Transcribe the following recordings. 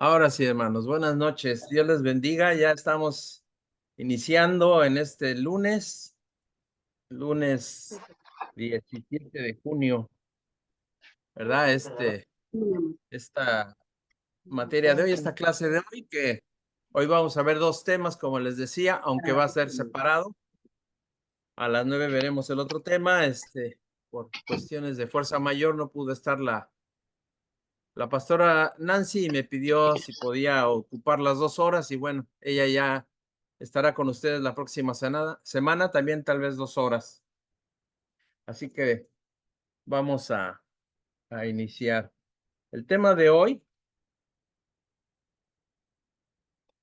Ahora sí, hermanos, buenas noches. Dios les bendiga. Ya estamos iniciando en este lunes 17 de junio, ¿verdad? Esta materia de hoy, esta clase de hoy, que hoy vamos a ver dos temas, como les decía, aunque va a ser separado. A las 9 veremos el otro tema. Por cuestiones de fuerza mayor no pudo estar la pastora Nancy y me pidió si podía ocupar las 2 horas y bueno, ella ya estará con ustedes la próxima semana, también tal vez 2 horas. Así que vamos a iniciar. El tema de hoy,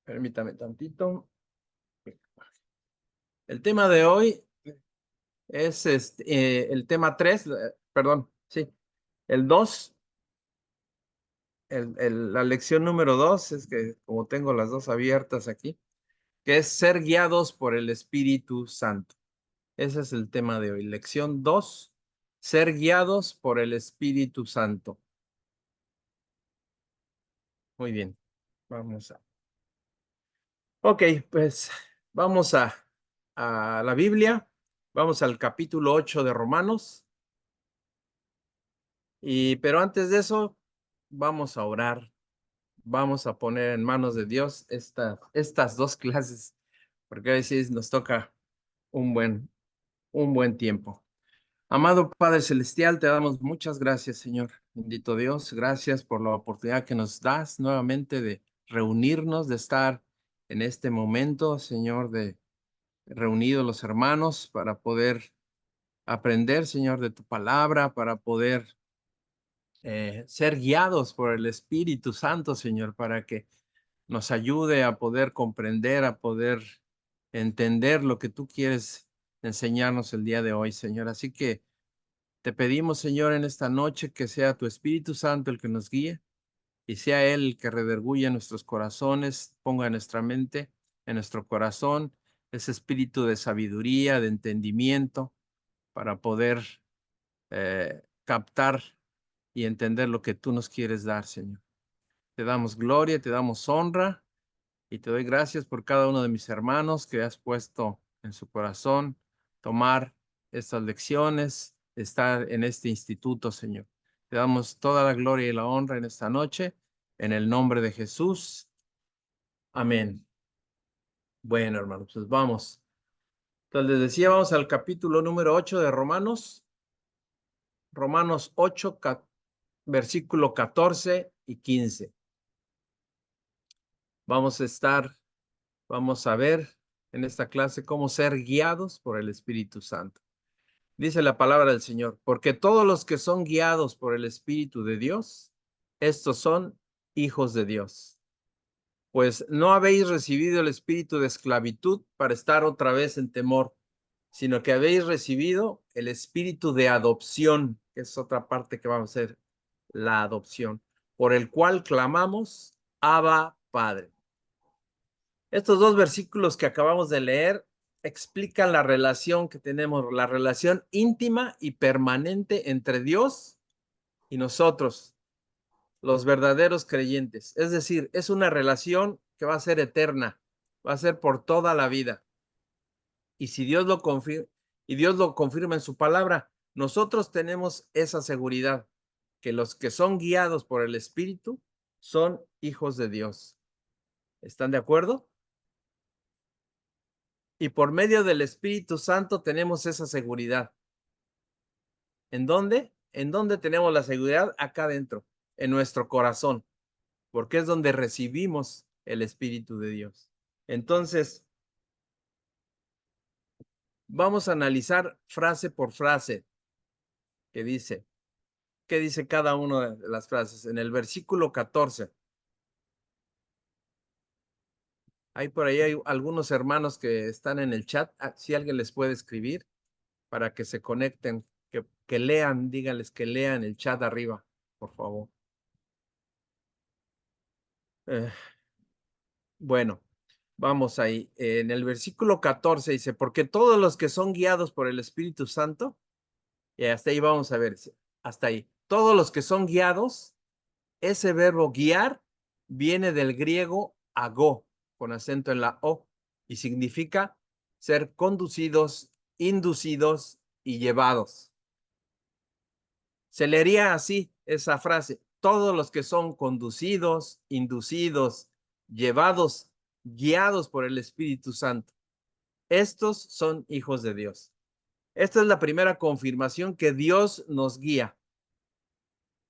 permítame tantito. El tema de hoy es el tema 3, perdón, sí, el 2, la lección número 2, es que como tengo las dos abiertas aquí, que es ser guiados por el Espíritu Santo. Ese es el tema de hoy. Lección 2, ser guiados por el Espíritu Santo. Muy bien, vamos a... Ok, pues vamos a la Biblia. Vamos al capítulo 8 de Romanos. Pero antes de eso, vamos a orar. Vamos a poner en manos de Dios estas dos clases, porque a veces nos toca un buen tiempo. Amado Padre Celestial, te damos muchas gracias, Señor. Bendito Dios, gracias por la oportunidad que nos das nuevamente de reunirnos, de estar en este momento, Señor, de reunidos los hermanos para poder aprender, Señor, de tu palabra, para poder ser guiados por el Espíritu Santo, Señor, para que nos ayude a poder comprender, a poder entender lo que tú quieres enseñarnos el día de hoy, Señor. Así que te pedimos, Señor, en esta noche que sea tu Espíritu Santo el que nos guíe y sea Él el que redarguya en nuestros corazones, ponga en nuestra mente, en nuestro corazón, ese espíritu de sabiduría, de entendimiento, para poder captar y entender lo que tú nos quieres dar, Señor. Te damos gloria, te damos honra y te doy gracias por cada uno de mis hermanos que has puesto en su corazón tomar estas lecciones, estar en este instituto, Señor. Te damos toda la gloria y la honra en esta noche, en el nombre de Jesús. Amén. Bueno, hermanos, pues vamos. Entonces les decía, vamos al capítulo número 8 de Romanos. Romanos 8, versículo 14 y 15. Vamos a ver en esta clase cómo ser guiados por el Espíritu Santo. Dice la palabra del Señor, porque todos los que son guiados por el Espíritu de Dios, estos son hijos de Dios. Pues no habéis recibido el espíritu de esclavitud para estar otra vez en temor, sino que habéis recibido el espíritu de adopción, que es otra parte que vamos a hacer, la adopción, por el cual clamamos, Abba, Padre. Estos dos versículos que acabamos de leer explican la relación que tenemos, la relación íntima y permanente entre Dios y nosotros, los verdaderos creyentes. Es decir, es una relación que va a ser eterna, va a ser por toda la vida. Y si Dios lo confirma, y Dios lo confirma en su palabra, nosotros tenemos esa seguridad, que los que son guiados por el Espíritu son hijos de Dios. ¿Están de acuerdo? Y por medio del Espíritu Santo tenemos esa seguridad. ¿En dónde? ¿En dónde tenemos la seguridad? Acá adentro, en nuestro corazón, porque es donde recibimos el Espíritu de Dios. Entonces, vamos a analizar frase por frase que dice, ¿qué dice cada una de las frases? En el versículo 14, hay algunos hermanos que están en el chat, si alguien les puede escribir para que se conecten, que lean, díganles que lean el chat arriba, por favor. Bueno, vamos ahí. En el versículo 14 dice, porque todos los que son guiados por el Espíritu Santo, y hasta ahí vamos a ver, hasta ahí, todos los que son guiados, ese verbo guiar viene del griego agó, con acento en la O, y significa ser conducidos, inducidos y llevados. Se leería así esa frase: todos los que son conducidos, inducidos, llevados, guiados por el Espíritu Santo, estos son hijos de Dios. Esta es la primera confirmación que Dios nos guía.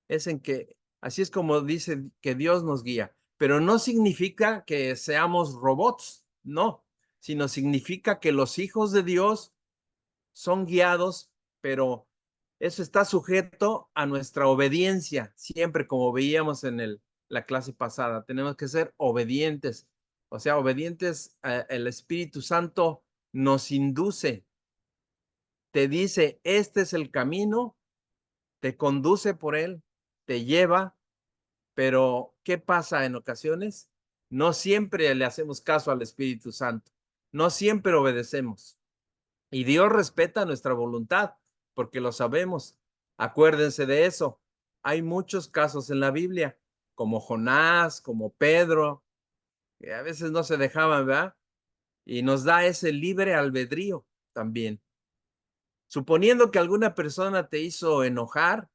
Es en que, así es como dice que Dios nos guía, pero no significa que seamos robots, no, sino significa que los hijos de Dios son guiados, pero eso está sujeto a nuestra obediencia, siempre como veíamos en la clase pasada. Tenemos que ser obedientes, o sea, obedientes. El Espíritu Santo nos induce, te dice, este es el camino, te conduce por él, te lleva, pero ¿qué pasa en ocasiones? No siempre le hacemos caso al Espíritu Santo, no siempre obedecemos. Y Dios respeta nuestra voluntad, porque lo sabemos. Acuérdense de eso. Hay muchos casos en la Biblia, como Jonás, como Pedro, que a veces no se dejaban, ¿verdad? Y nos da ese libre albedrío también. Suponiendo que alguna persona te hizo enojar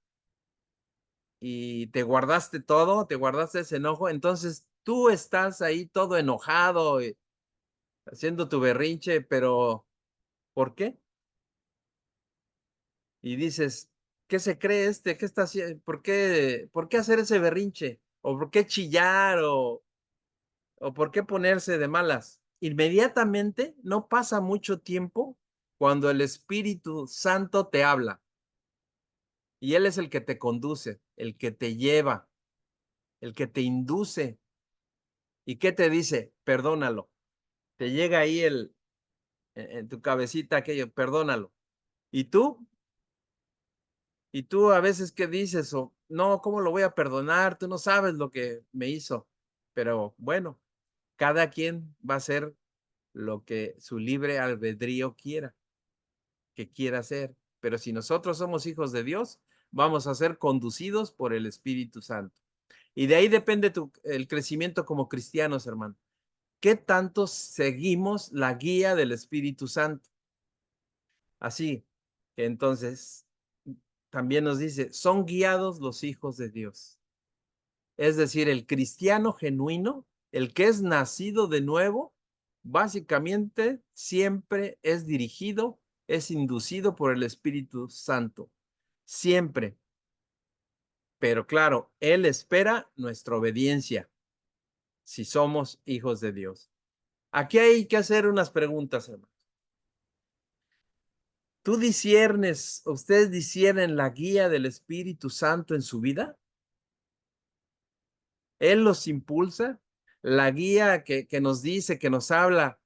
y te guardaste todo, te guardaste ese enojo, entonces tú estás ahí todo enojado, haciendo tu berrinche, pero ¿por qué? Y dices, ¿qué se cree este? ¿Qué está haciendo? Por qué hacer ese berrinche? ¿O por qué chillar? ¿O por qué ponerse de malas? Inmediatamente, no pasa mucho tiempo cuando el Espíritu Santo te habla. Y Él es el que te conduce, el que te lleva, el que te induce. ¿Y qué te dice? Perdónalo. Te llega ahí en tu cabecita aquello, perdónalo. ¿Y tú? Y tú a veces, ¿qué dices? O no, ¿cómo lo voy a perdonar? Tú no sabes lo que me hizo. Pero bueno, cada quien va a hacer lo que su libre albedrío quiera, que quiera hacer. Pero si nosotros somos hijos de Dios, vamos a ser conducidos por el Espíritu Santo. Y de ahí depende el crecimiento como cristianos, hermano. ¿Qué tanto seguimos la guía del Espíritu Santo? Así que entonces también nos dice, son guiados los hijos de Dios. Es decir, el cristiano genuino, el que es nacido de nuevo, básicamente siempre es dirigido, es inducido por el Espíritu Santo. Siempre. Pero claro, Él espera nuestra obediencia si somos hijos de Dios. Aquí hay que hacer unas preguntas, hermano. ¿Tú disiernes, ustedes disciernen la guía del Espíritu Santo en su vida? Él los impulsa, la guía que nos dice, que nos habla.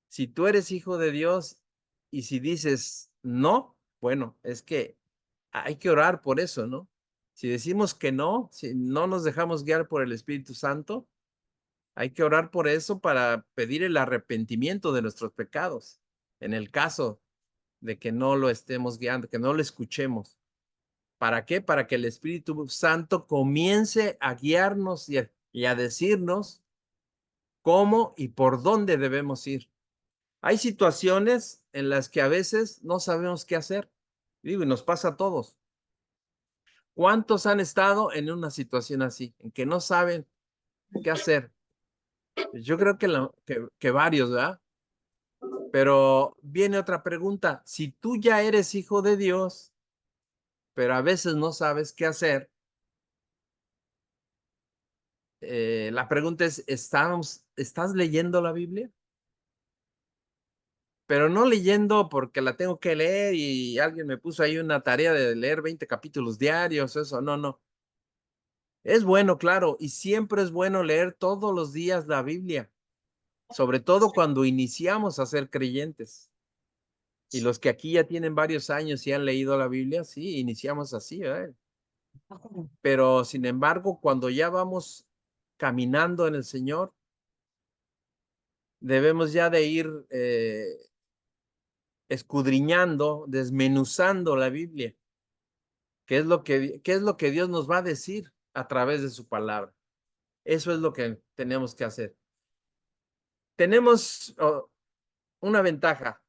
Si tú eres hijo de Dios y si dices no, bueno, es que hay que orar por eso, ¿no? Si decimos que no, si no nos dejamos guiar por el Espíritu Santo, hay que orar por eso para pedir el arrepentimiento de nuestros pecados. En el caso de que no lo estemos guiando, que no lo escuchemos. ¿Para qué? Para que el Espíritu Santo comience a guiarnos y a decirnos cómo y por dónde debemos ir. Hay situaciones en las que a veces no sabemos qué hacer. Digo, y nos pasa a todos. ¿Cuántos han estado en una situación así, en que no saben qué hacer? Yo creo que varios, ¿verdad? Pero viene otra pregunta. Si tú ya eres hijo de Dios, pero a veces no sabes qué hacer, la pregunta es, ¿estás leyendo la Biblia? Pero no leyendo porque la tengo que leer y alguien me puso ahí una tarea de leer 20 capítulos diarios, eso, no, no. Es bueno, claro, y siempre es bueno leer todos los días la Biblia, sobre todo cuando iniciamos a ser creyentes. Y los que aquí ya tienen varios años y han leído la Biblia, sí, iniciamos así, ¿verdad? Pero sin embargo, cuando ya vamos caminando en el Señor, debemos ya de ir escudriñando, desmenuzando la Biblia. ¿Qué es lo que Dios nos va a decir a través de su palabra? Eso es lo que tenemos que hacer. Tenemos una ventaja,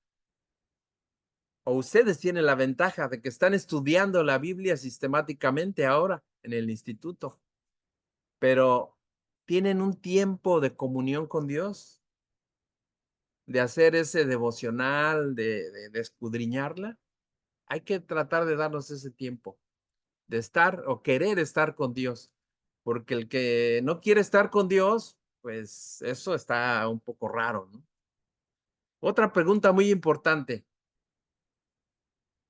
o ustedes tienen la ventaja de que están estudiando la Biblia sistemáticamente ahora en el instituto, pero tienen un tiempo de comunión con Dios, de hacer ese devocional, de escudriñarla. Hay que tratar de darnos ese tiempo, de estar o querer estar con Dios, porque el que no quiere estar con Dios, pues eso está un poco raro, ¿no? Otra pregunta muy importante.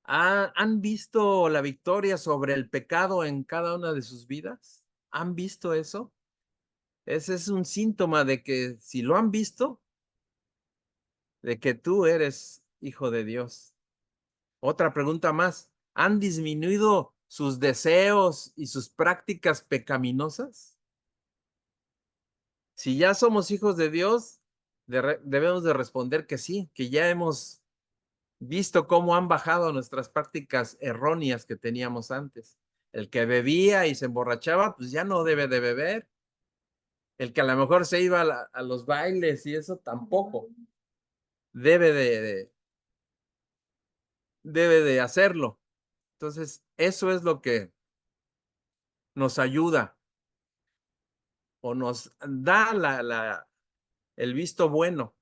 ¿Han visto la victoria sobre el pecado en cada una de sus vidas? ¿Han visto eso? Ese es un síntoma de que si lo han visto, de que tú eres hijo de Dios. Otra pregunta más. ¿Han disminuido sus deseos y sus prácticas pecaminosas? Si ya somos hijos de Dios, debemos de responder que sí, que ya hemos visto cómo han bajado nuestras prácticas erróneas que teníamos antes. El que bebía y se emborrachaba, pues ya no debe de beber. El que a lo mejor se iba a los bailes y eso tampoco debe debe de hacerlo. Entonces, eso es lo que nos ayuda o nos da el visto bueno,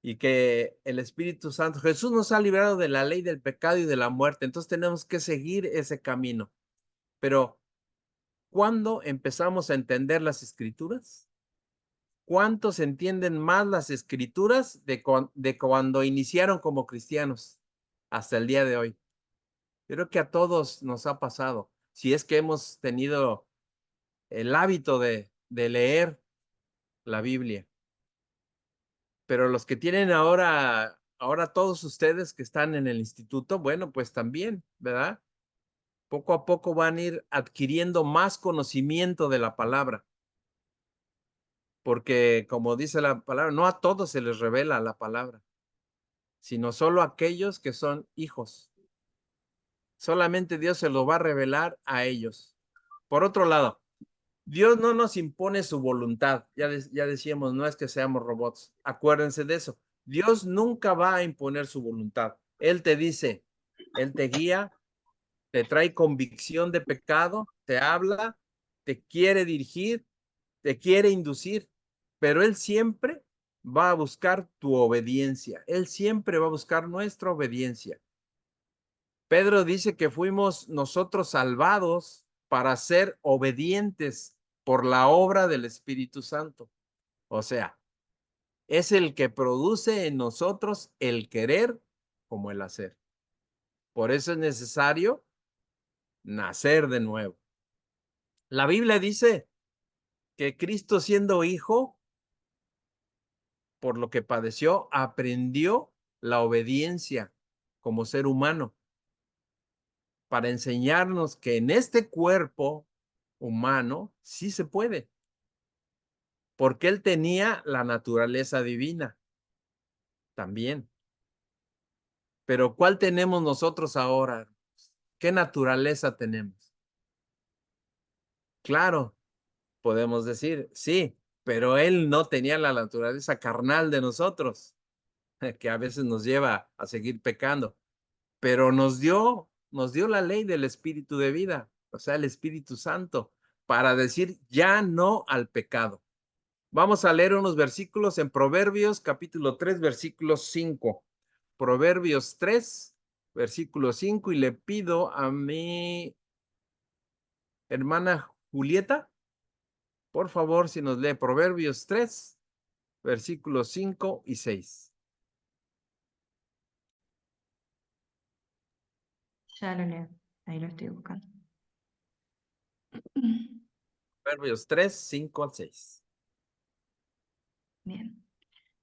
y que el Espíritu Santo, Jesús nos ha librado de la ley del pecado y de la muerte. Entonces tenemos que seguir ese camino. Pero ¿cuándo empezamos a entender las Escrituras? ¿Cuántos entienden más las Escrituras de cuando iniciaron como cristianos hasta el día de hoy? Creo que a todos nos ha pasado. Si es que hemos tenido el hábito de leer la Biblia. Pero los que tienen ahora todos ustedes que están en el instituto, bueno, pues también, ¿verdad? Poco a poco van a ir adquiriendo más conocimiento de la palabra, porque como dice la palabra, no a todos se les revela la palabra, sino solo a aquellos que son hijos. Solamente Dios se lo va a revelar a ellos. Por otro lado, Dios no nos impone su voluntad. Ya decíamos, no es que seamos robots. Acuérdense de eso. Dios nunca va a imponer su voluntad. Él te dice, Él te guía, te trae convicción de pecado, te habla, te quiere dirigir, te quiere inducir, pero Él siempre va a buscar tu obediencia. Él siempre va a buscar nuestra obediencia. Pedro dice que fuimos nosotros salvados para ser obedientes por la obra del Espíritu Santo. O sea, es el que produce en nosotros el querer como el hacer. Por eso es necesario nacer de nuevo. La Biblia dice que Cristo, siendo hijo, por lo que padeció, aprendió la obediencia como ser humano para enseñarnos que en este cuerpo humano sí se puede, porque él tenía la naturaleza divina también. Pero ¿cuál tenemos nosotros ahora? ¿Qué naturaleza tenemos? Claro, podemos decir, sí, pero él no tenía la naturaleza carnal de nosotros, que a veces nos lleva a seguir pecando, pero nos dio la ley del espíritu de vida, o sea, el Espíritu Santo, para decir ya no al pecado. Vamos a leer unos versículos en Proverbios capítulo 3, versículo 5. Proverbios 3, versículo 5, y le pido a mi hermana Julieta, por favor, si nos lee Proverbios 3, versículos 5 y 6. Ya lo leo, ahí lo estoy buscando. Proverbios 3, 5 al 6. Bien.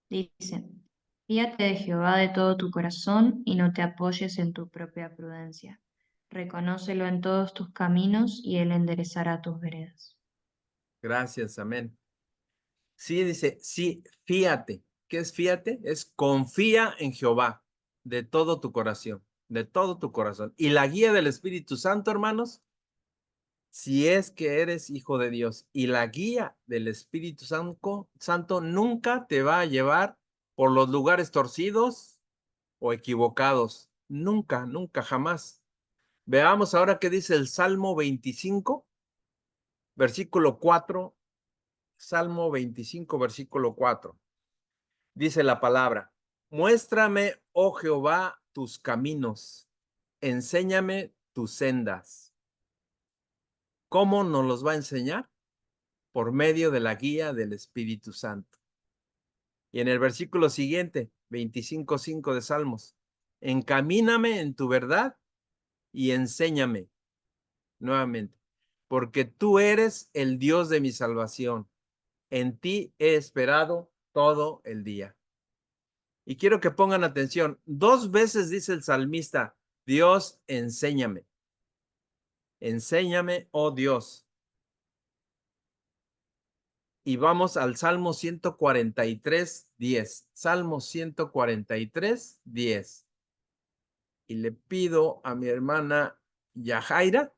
Dice, fíate de Jehová de todo tu corazón y no te apoyes en tu propia prudencia. Reconócelo en todos tus caminos y él enderezará tus veredas. Gracias, amén. Sí, dice, sí, fíate. ¿Qué es fíate? Es confía en Jehová de todo tu corazón, de todo tu corazón. Y la guía del Espíritu Santo, hermanos, si es que eres hijo de Dios. Y la guía del Espíritu Santo nunca te va a llevar por los lugares torcidos o equivocados. Nunca, nunca, jamás. Veamos ahora qué dice el Salmo 25, versículo 4. Salmo 25, versículo 4. Dice la palabra: muéstrame, oh Jehová, tus caminos, enséñame tus sendas. ¿Cómo nos los va a enseñar? Por medio de la guía del Espíritu Santo. Y en el versículo siguiente, 25:5 de Salmos: encamíname en tu verdad y enséñame nuevamente, porque tú eres el Dios de mi salvación. En ti he esperado todo el día. Y quiero que pongan atención. 2 veces dice el salmista: Dios, enséñame. Enséñame, oh Dios. Y vamos al Salmo 143:10. Salmo 143:10. Y le pido a mi hermana Yajaira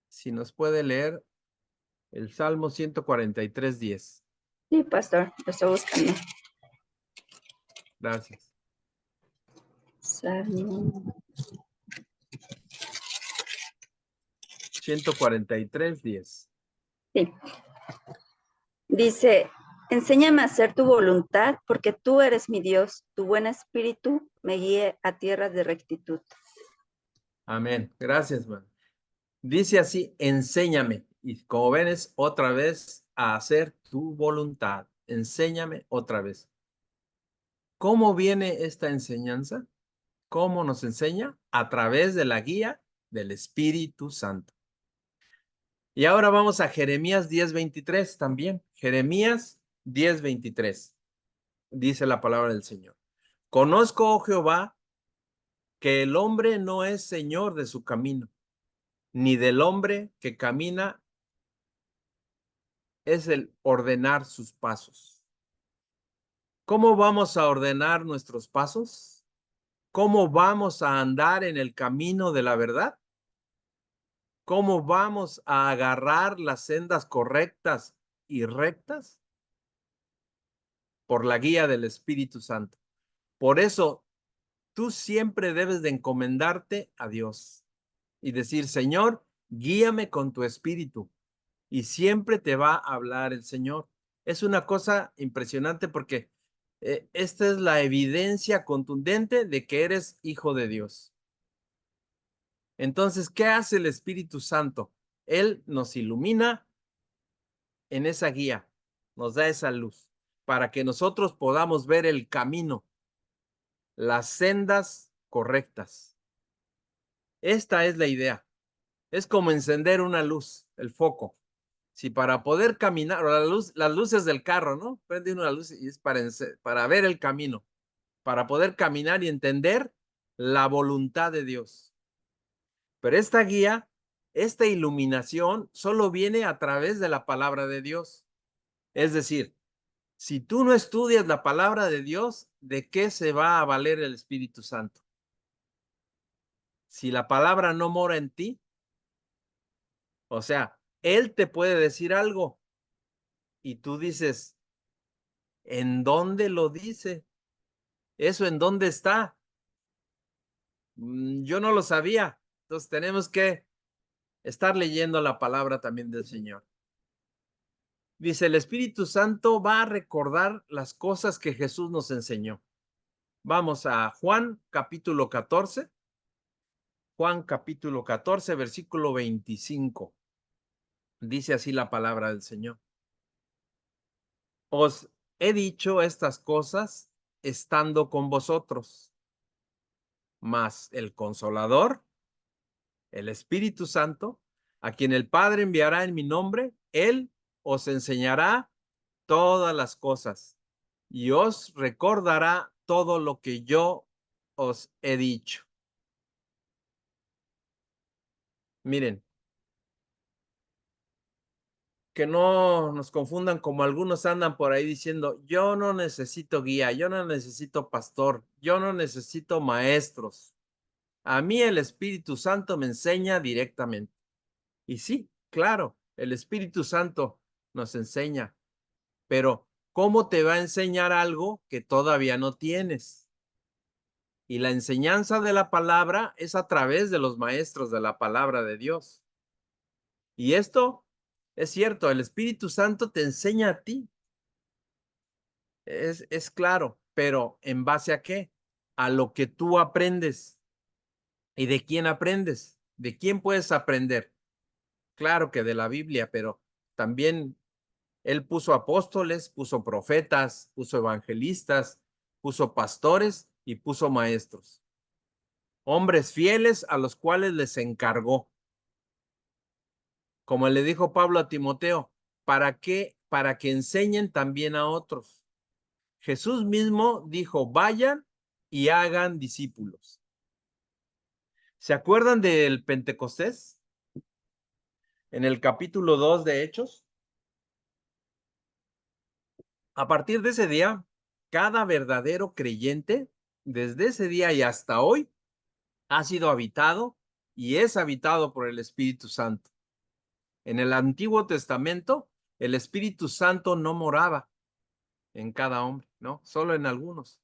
si nos puede leer el Salmo 143:10. Sí, pastor, lo estoy buscando. Gracias. Salmo 143:10. Sí. Dice, enséñame a hacer tu voluntad, porque tú eres mi Dios, tu buen espíritu me guíe a tierras de rectitud. Amén. Gracias, man. Dice así: enséñame. Y como ven, es otra vez a hacer tu voluntad. Enséñame otra vez. ¿Cómo viene esta enseñanza? ¿Cómo nos enseña? A través de la guía del Espíritu Santo. Y ahora vamos a Jeremías 10:23 también. Jeremías 10:23. Dice la palabra del Señor: conozco, oh Jehová, que el hombre no es señor de su camino, ni del hombre que camina es el ordenar sus pasos. ¿Cómo vamos a ordenar nuestros pasos? ¿Cómo vamos a andar en el camino de la verdad? ¿Cómo vamos a agarrar las sendas correctas y rectas? Por la guía del Espíritu Santo. Por eso, tú siempre debes de encomendarte a Dios y decir: Señor, guíame con tu Espíritu. Y siempre te va a hablar el Señor. Es una cosa impresionante porque esta es la evidencia contundente de que eres hijo de Dios. Entonces, ¿qué hace el Espíritu Santo? Él nos ilumina en esa guía, nos da esa luz para que nosotros podamos ver el camino, las sendas correctas. Esta es la idea. Es como encender una luz, el foco. Si para poder caminar, o las luces del carro, ¿no? Prende una luz y es para ver el camino, para poder caminar y entender la voluntad de Dios. Pero esta guía, esta iluminación, solo viene a través de la palabra de Dios. Es decir, si tú no estudias la palabra de Dios, ¿de qué se va a valer el Espíritu Santo? Si la palabra no mora en ti, o sea, Él te puede decir algo y tú dices: ¿en dónde lo dice? ¿Eso en dónde está? Yo no lo sabía. Entonces tenemos que estar leyendo la palabra también del Señor. Dice: el Espíritu Santo va a recordar las cosas que Jesús nos enseñó. Vamos a Juan capítulo 14. Juan capítulo 14, versículo 25. Dice así la palabra del Señor: os he dicho estas cosas estando con vosotros, mas el Consolador, el Espíritu Santo, a quien el Padre enviará en mi nombre, Él os enseñará todas las cosas y os recordará todo lo que yo os he dicho. Miren, que no nos confundan como algunos andan por ahí diciendo: yo no necesito guía, yo no necesito pastor, yo no necesito maestros. A mí el Espíritu Santo me enseña directamente. Y sí, claro, el Espíritu Santo nos enseña, pero ¿cómo te va a enseñar algo que todavía no tienes? Y la enseñanza de la palabra es a través de los maestros de la palabra de Dios. Y esto es cierto, el Espíritu Santo te enseña a ti. Es claro, pero ¿en base a qué? A lo que tú aprendes. ¿Y de quién aprendes? ¿De quién puedes aprender? Claro que de la Biblia, pero también Él puso apóstoles, puso profetas, puso evangelistas, puso pastores y puso maestros. Hombres fieles a los cuales les encargó. Como le dijo Pablo a Timoteo, ¿para qué? Para que enseñen también a otros. Jesús mismo dijo, vayan y hagan discípulos. ¿Se acuerdan del Pentecostés? En el capítulo 2 de Hechos. A partir de ese día, cada verdadero creyente, desde ese día y hasta hoy, ha sido habitado y es habitado por el Espíritu Santo. En el Antiguo Testamento, el Espíritu Santo no moraba en cada hombre, ¿no? Solo en algunos.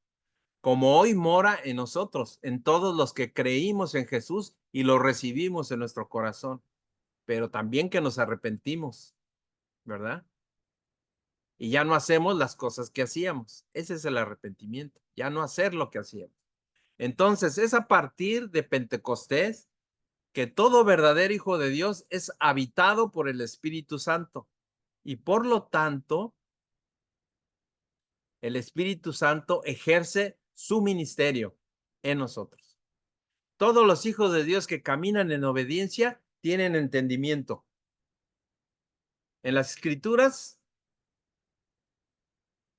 Como hoy mora en nosotros, en todos los que creímos en Jesús y lo recibimos en nuestro corazón, pero también que nos arrepentimos, ¿verdad? Y ya no hacemos las cosas que hacíamos. Ese es el arrepentimiento, ya no hacer lo que hacíamos. Entonces, es a partir de Pentecostés que todo verdadero hijo de Dios es habitado por el Espíritu Santo. Y por lo tanto, el Espíritu Santo ejerce su ministerio en nosotros. Todos los hijos de Dios que caminan en obediencia tienen entendimiento. En las Escrituras,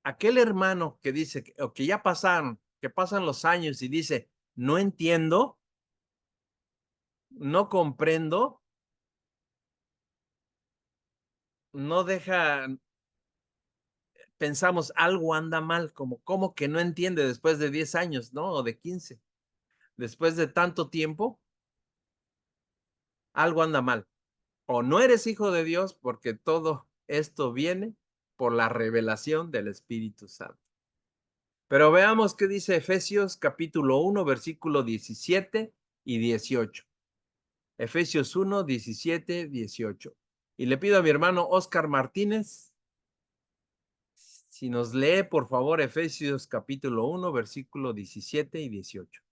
aquel hermano que dice, o que ya pasaron, que pasan los años y dice, no entiendo, no comprendo, no deja, pensamos, algo anda mal, como, ¿cómo que no entiende después de 10 años, no? O de 15, después de tanto tiempo, algo anda mal. O no eres hijo de Dios porque todo esto viene por la revelación del Espíritu Santo. Pero veamos qué dice Efesios capítulo 1, versículo 17 y 18. Efesios 1, 17, 18. Y le pido a mi hermano Oscar Martínez, si nos lee, por favor, Efesios capítulo 1, versículo 17 y 18.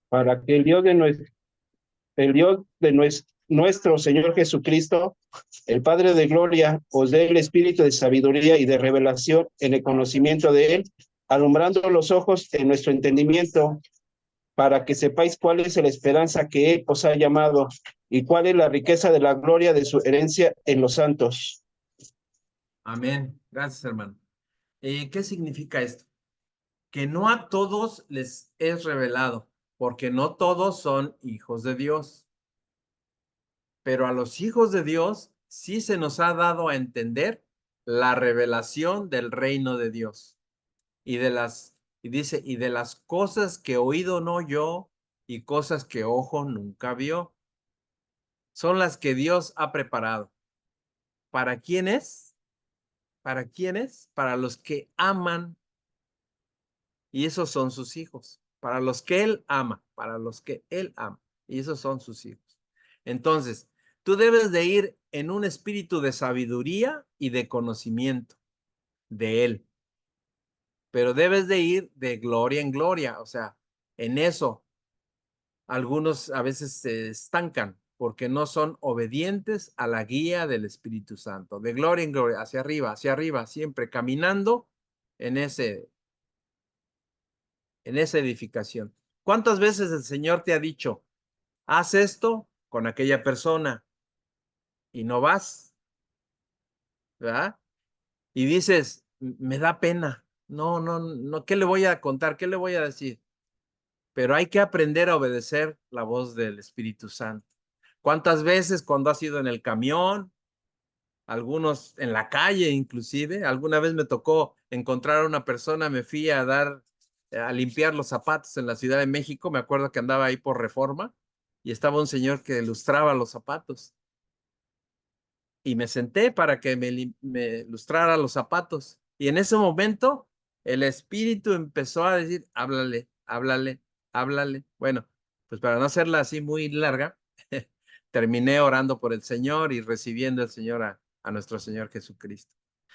Para que el Dios de nuestro Señor Jesucristo, el Padre de gloria, os dé el espíritu de sabiduría y de revelación en el conocimiento de Él, alumbrando los ojos en nuestro entendimiento, para que sepáis cuál es la esperanza que Él os ha llamado y cuál es la riqueza de la gloria de su herencia en los santos. Amén. Gracias, hermano. ¿Qué significa esto? Que no a todos les es revelado, porque no todos son hijos de Dios. Pero a los hijos de Dios sí se nos ha dado a entender la revelación del reino de Dios y dice, y de las cosas que oído no oyó y cosas que ojo nunca vio. Son las que Dios ha preparado. ¿Para quiénes? ¿Para quiénes? Para los que aman, y esos son sus hijos. Para los que Él ama, para los que Él ama, y esos son sus hijos. Entonces, tú debes de ir en un espíritu de sabiduría y de conocimiento de Él, pero debes de ir de gloria en gloria, o sea, en eso algunos a veces se estancan porque no son obedientes a la guía del Espíritu Santo, de gloria en gloria, hacia arriba, siempre caminando en esa edificación. ¿Cuántas veces el Señor te ha dicho, haz esto con aquella persona y no vas? ¿Verdad? Y dices, me da pena, no, ¿qué le voy a contar? ¿Qué le voy a decir? Pero hay que aprender a obedecer la voz del Espíritu Santo. ¿Cuántas veces cuando has ido en el camión, algunos en la calle inclusive, alguna vez me tocó encontrar a una persona, me fui a limpiar los zapatos en la Ciudad de México, me acuerdo que andaba ahí por Reforma y estaba un señor que lustraba los zapatos y me senté para que me lustrara los zapatos y en ese momento el Espíritu empezó a decir, háblale, háblale, háblale. Bueno, pues para no hacerla así muy larga, terminé orando por el Señor y recibiendo al Señor a nuestro Señor Jesucristo.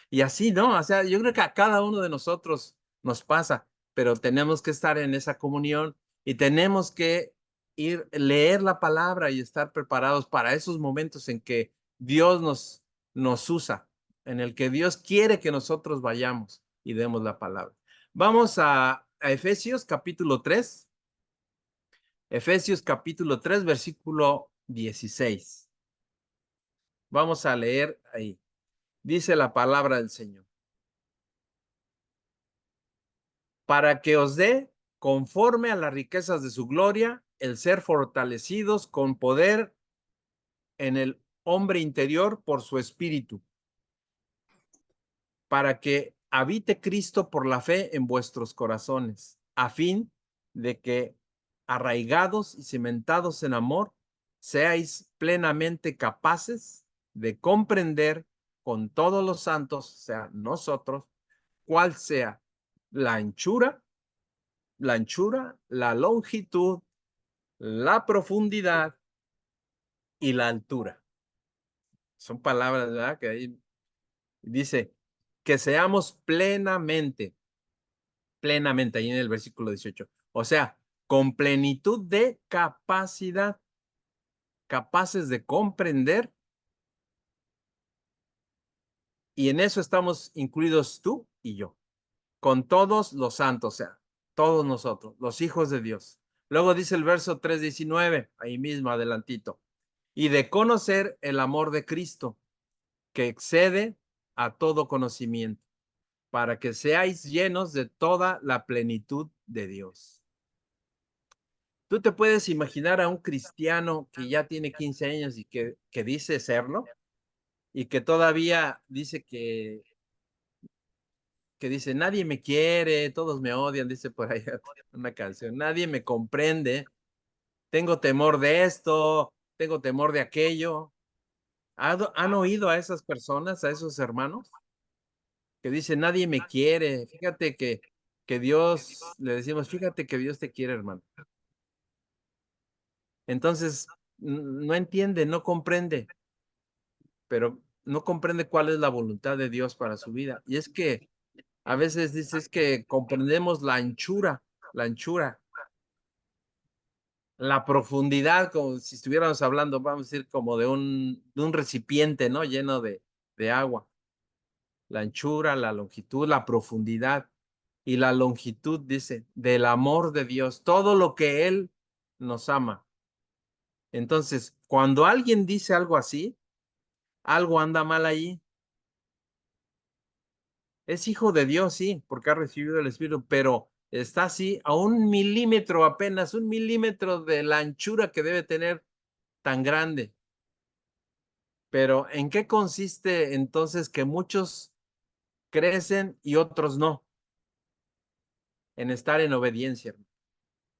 Y así, ¿no? O sea, yo creo que a cada uno de nosotros nos pasa, pero tenemos que estar en esa comunión y tenemos que leer la palabra y estar preparados para esos momentos en que Dios nos usa, en el que Dios quiere que nosotros vayamos y demos la palabra. Vamos a Efesios capítulo 3. Efesios capítulo 3, versículo 16. Vamos a leer ahí. Dice la palabra del Señor. Para que os dé, conforme a las riquezas de su gloria, el ser fortalecidos con poder en el hombre interior por su espíritu, para que habite Cristo por la fe en vuestros corazones, a fin de que, arraigados y cimentados en amor, seáis plenamente capaces de comprender con todos los santos, o sea, nosotros, cuál sea la anchura, la longitud, la profundidad y la altura. Son palabras, ¿verdad? Que ahí dice que seamos plenamente, ahí en el versículo 18. O sea, con plenitud de capacidad, capaces de comprender, y en eso estamos incluidos tú y yo, con todos los santos, o sea, todos nosotros, los hijos de Dios. Luego dice el verso 3:19, ahí mismo adelantito, y de conocer el amor de Cristo, que excede a todo conocimiento, para que seáis llenos de toda la plenitud de Dios. ¿Tú te puedes imaginar a un cristiano que ya tiene 15 años y que dice serlo? Y que todavía dice que dice, nadie me quiere, todos me odian, dice por ahí una canción, nadie me comprende, tengo temor de esto, tengo temor de aquello. ¿Han oído a esas personas, a esos hermanos? Que dicen, nadie me quiere, fíjate que Dios, le decimos, fíjate que Dios te quiere, hermano. Entonces, no entiende, no comprende, pero no comprende cuál es la voluntad de Dios para su vida. Y es que a veces dices que comprendemos la anchura, la profundidad, como si estuviéramos hablando, vamos a decir, como de un recipiente, ¿no? Lleno de agua. La anchura, la longitud, la profundidad y la longitud, dice, del amor de Dios, todo lo que Él nos ama. Entonces, cuando alguien dice algo así, algo anda mal ahí. Es hijo de Dios, sí, porque ha recibido el Espíritu, pero está así a 1 milímetro, apenas 1 milímetro de la anchura que debe tener tan grande. Pero ¿en qué consiste entonces que muchos crecen y otros no? En estar en obediencia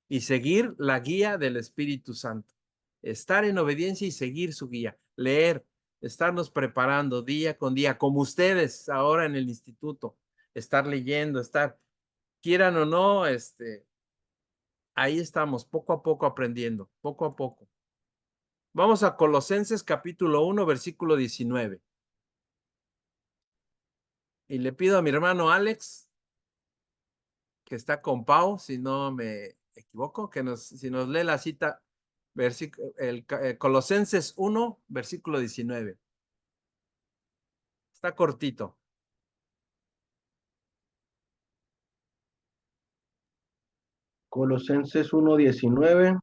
y seguir la guía del Espíritu Santo. Estar en obediencia y seguir su guía. Leer, estarnos preparando día con día, como ustedes ahora en el instituto. Estar leyendo, quieran o no, ahí estamos, poco a poco aprendiendo, poco a poco. Vamos a Colosenses capítulo 1, versículo 19. Y le pido a mi hermano Alex, que está con Pau, si no me equivoco, si nos lee la cita, Colosenses 1, versículo 19. Está cortito. Colosenses 1:19.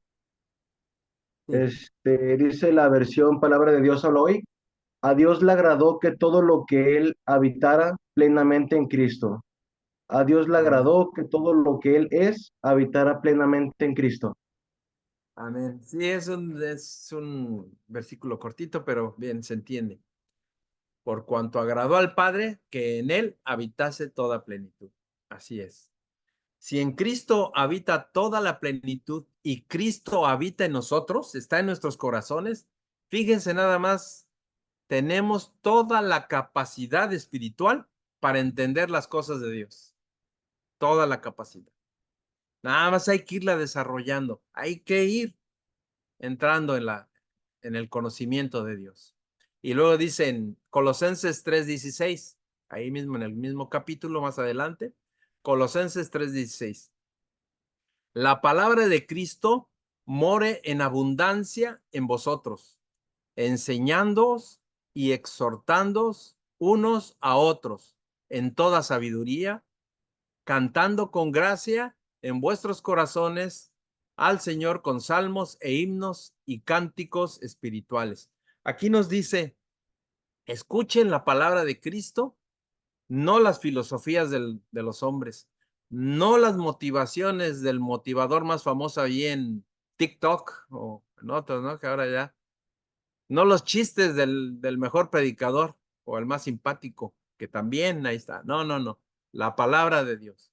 Sí. Dice la versión Palabra de Dios solo hoy. A Dios le agradó que todo lo que Él habitara plenamente en Cristo. A Dios le Amén. agradó que todo lo que Él es habitara plenamente en Cristo. Amén. Sí, es un versículo cortito, pero bien, se entiende. Por cuanto agradó al Padre, que en él habitase toda plenitud. Así es. Si en Cristo habita toda la plenitud y Cristo habita en nosotros, está en nuestros corazones, fíjense nada más, tenemos toda la capacidad espiritual para entender las cosas de Dios. Toda la capacidad. Nada más hay que irla desarrollando. Hay que ir entrando en el conocimiento de Dios. Y luego dice en Colosenses 3:16, ahí mismo en el mismo capítulo más adelante, Colosenses 3:16. La palabra de Cristo more en abundancia en vosotros, enseñándoos y exhortándoos unos a otros en toda sabiduría, cantando con gracia en vuestros corazones al Señor con salmos e himnos y cánticos espirituales. Aquí nos dice, escuchen la palabra de Cristo, no las filosofías de los hombres, no las motivaciones del motivador más famoso ahí en TikTok o en otros, ¿no? Que ahora ya, no los chistes del mejor predicador o el más simpático, que también ahí está. No, no, no. La palabra de Dios.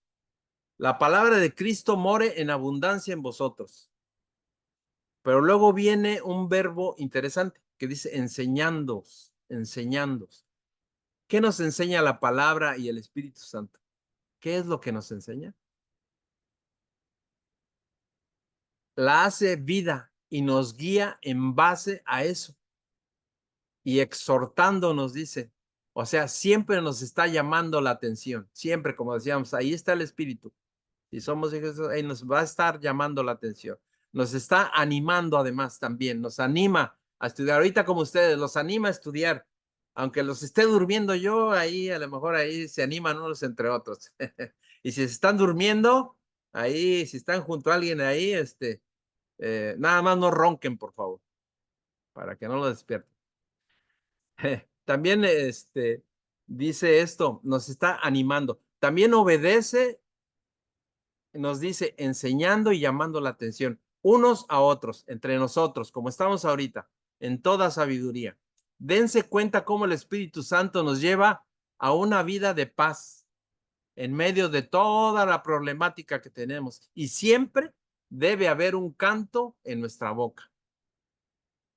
La palabra de Cristo more en abundancia en vosotros. Pero luego viene un verbo interesante que dice enseñándoos, enseñándoos. ¿Qué nos enseña la palabra y el Espíritu Santo? ¿Qué es lo que nos enseña? La hace vida y nos guía en base a eso. Y exhortándonos, dice. O sea, siempre nos está llamando la atención. Siempre, como decíamos, ahí está el Espíritu. Si somos hijos, ahí nos va a estar llamando la atención. Nos está animando además también. Nos anima a estudiar. Ahorita como ustedes, los anima a estudiar. Aunque los esté durmiendo yo, ahí a lo mejor ahí se animan unos entre otros. Y si se están durmiendo, ahí, si están junto a alguien ahí, nada más no ronquen, por favor, para que no lo despierten. También, dice esto, nos está animando. También obedece, nos dice, enseñando y llamando la atención, unos a otros, entre nosotros, como estamos ahorita, en toda sabiduría. Dense cuenta cómo el Espíritu Santo nos lleva a una vida de paz en medio de toda la problemática que tenemos. Y siempre debe haber un canto en nuestra boca.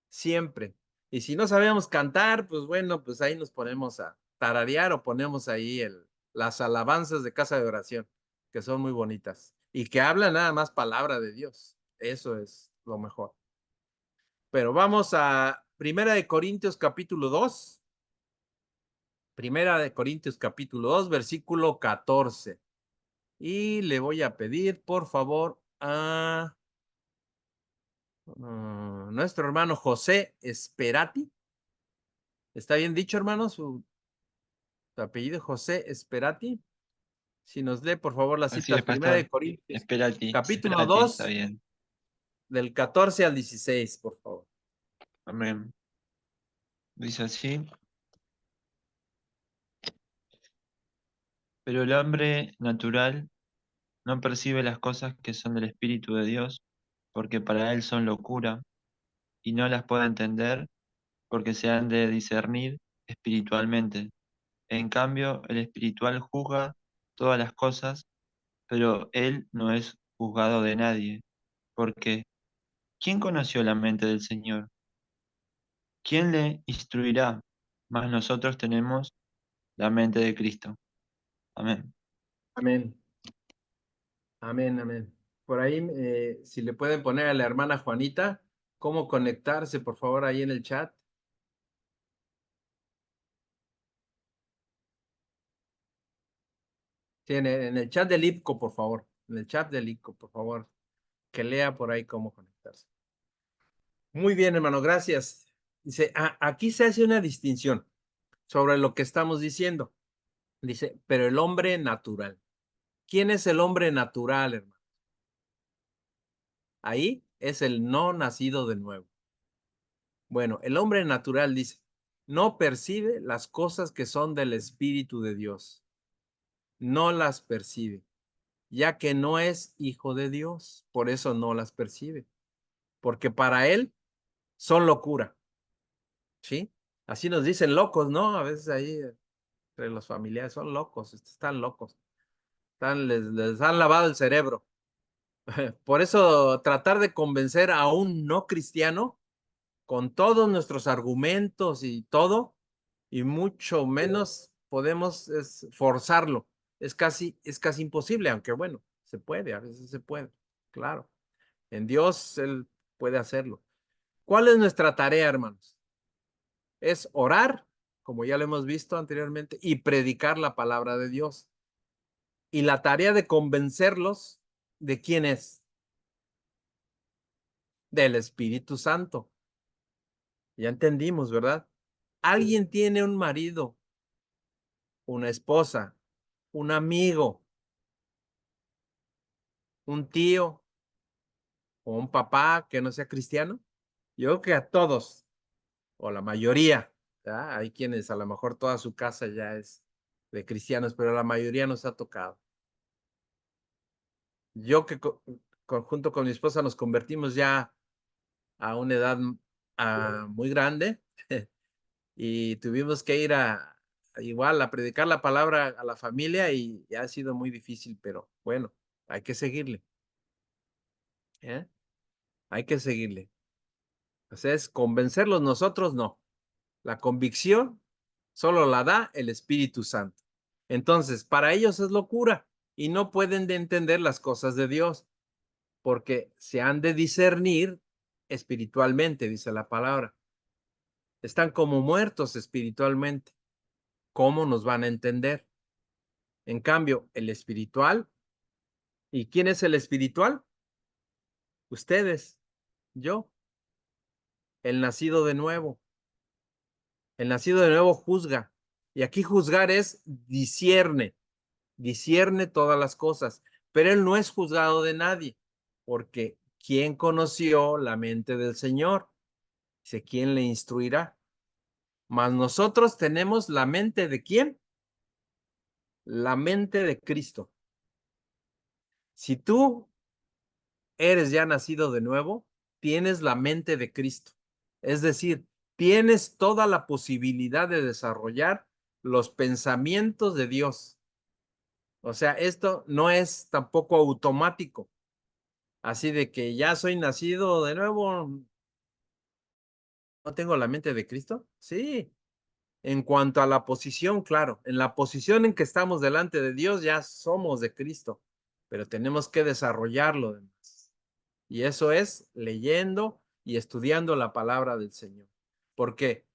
Siempre. Y si no sabemos cantar, pues bueno, pues ahí nos ponemos a tararear o ponemos ahí las alabanzas de casa de oración, que son muy bonitas y que hablan nada más palabra de Dios. Eso es lo mejor. Pero vamos a Primera de Corintios capítulo 2. Primera de Corintios capítulo 2, versículo 14. Y le voy a pedir, por favor, a nuestro hermano José Esperati. ¿Está bien dicho, hermano? Su apellido José Esperati. Si nos lee, por favor, las Así citas. es, Primera de pastor. Corintios, Esperati, capítulo esperati, está 2, bien. del 14 al 16, por favor. Amén. Dice así. Pero el hombre natural no percibe las cosas que son del Espíritu de Dios, porque para él son locura, y no las puede entender, porque se han de discernir espiritualmente. En cambio, el espiritual juzga todas las cosas, pero él no es juzgado de nadie, porque ¿quién conoció la mente del Señor? ¿Quién le instruirá? Mas nosotros tenemos la mente de Cristo. Amén. Amén. Amén, amén. Por ahí, si le pueden poner a la hermana Juanita, cómo conectarse, por favor, ahí en el chat. Sí, en el chat del IPCO, por favor. En el chat del IPCO, por favor. Que lea por ahí cómo conectarse. Muy bien, hermano, gracias. Dice, aquí se hace una distinción sobre lo que estamos diciendo. Dice, pero el hombre natural. ¿Quién es el hombre natural, hermano? Ahí es el no nacido de nuevo. Bueno, el hombre natural dice, no percibe las cosas que son del Espíritu de Dios. no las percibe, ya que no es hijo de Dios, por eso no las percibe, porque para él son locura, ¿sí? Así nos dicen locos, ¿no? A veces ahí entre los familiares son locos, están locos, les han lavado el cerebro. Por eso tratar de convencer a un no cristiano con todos nuestros argumentos y todo, y mucho menos podemos forzarlo. Es casi imposible, aunque bueno, se puede, a veces se puede, claro. En Dios Él puede hacerlo. ¿Cuál es nuestra tarea, hermanos? Es orar, como ya lo hemos visto anteriormente, y predicar la palabra de Dios. Y la tarea de convencerlos, ¿de quién es? Del Espíritu Santo. Ya entendimos, ¿verdad? Alguien tiene un marido, una esposa, un amigo, un tío o un papá que no sea cristiano. Yo creo que a todos, o la mayoría, ¿verdad? Hay quienes a lo mejor toda su casa ya es de cristianos, pero la mayoría nos ha tocado. Yo que junto con mi esposa nos convertimos ya a una edad muy grande y tuvimos que ir igual a predicar la palabra a la familia y ha sido muy difícil, pero bueno, hay que seguirle. ¿Eh? Hay que seguirle. O sea, es convencerlos nosotros, no. La convicción solo la da el Espíritu Santo. Entonces, para ellos es locura y no pueden de entender las cosas de Dios porque se han de discernir espiritualmente, dice la palabra. Están como muertos espiritualmente. ¿Cómo nos van a entender? En cambio, el espiritual, ¿y quién es el espiritual? Ustedes, yo, el nacido de nuevo. El nacido de nuevo juzga. Y aquí juzgar es discierne todas las cosas, pero él no es juzgado de nadie, porque ¿quién conoció la mente del Señor? Dice, ¿quién le instruirá? Mas nosotros tenemos la mente de ¿quién? La mente de Cristo. Si tú eres ya nacido de nuevo, tienes la mente de Cristo. Es decir, tienes toda la posibilidad de desarrollar los pensamientos de Dios. O sea, esto no es tampoco automático. Así de que ya soy nacido de nuevo. ¿No tengo la mente de Cristo? Sí. En cuanto a la posición, claro, en la posición en que estamos delante de Dios ya somos de Cristo, pero tenemos que desarrollarlo demás. Y eso es leyendo y estudiando la palabra del Señor. Porque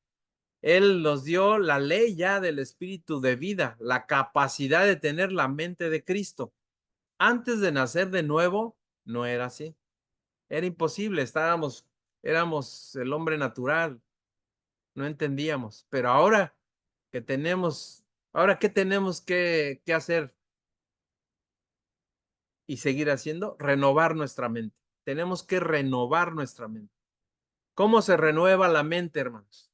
Él nos dio la ley ya del espíritu de vida, la capacidad de tener la mente de Cristo. Antes de nacer de nuevo, no era así. Era imposible, éramos el hombre natural, no entendíamos. Pero ahora que tenemos, ahora qué tenemos que hacer y seguir haciendo, renovar nuestra mente. Tenemos que renovar nuestra mente. ¿Cómo se renueva la mente, hermanos?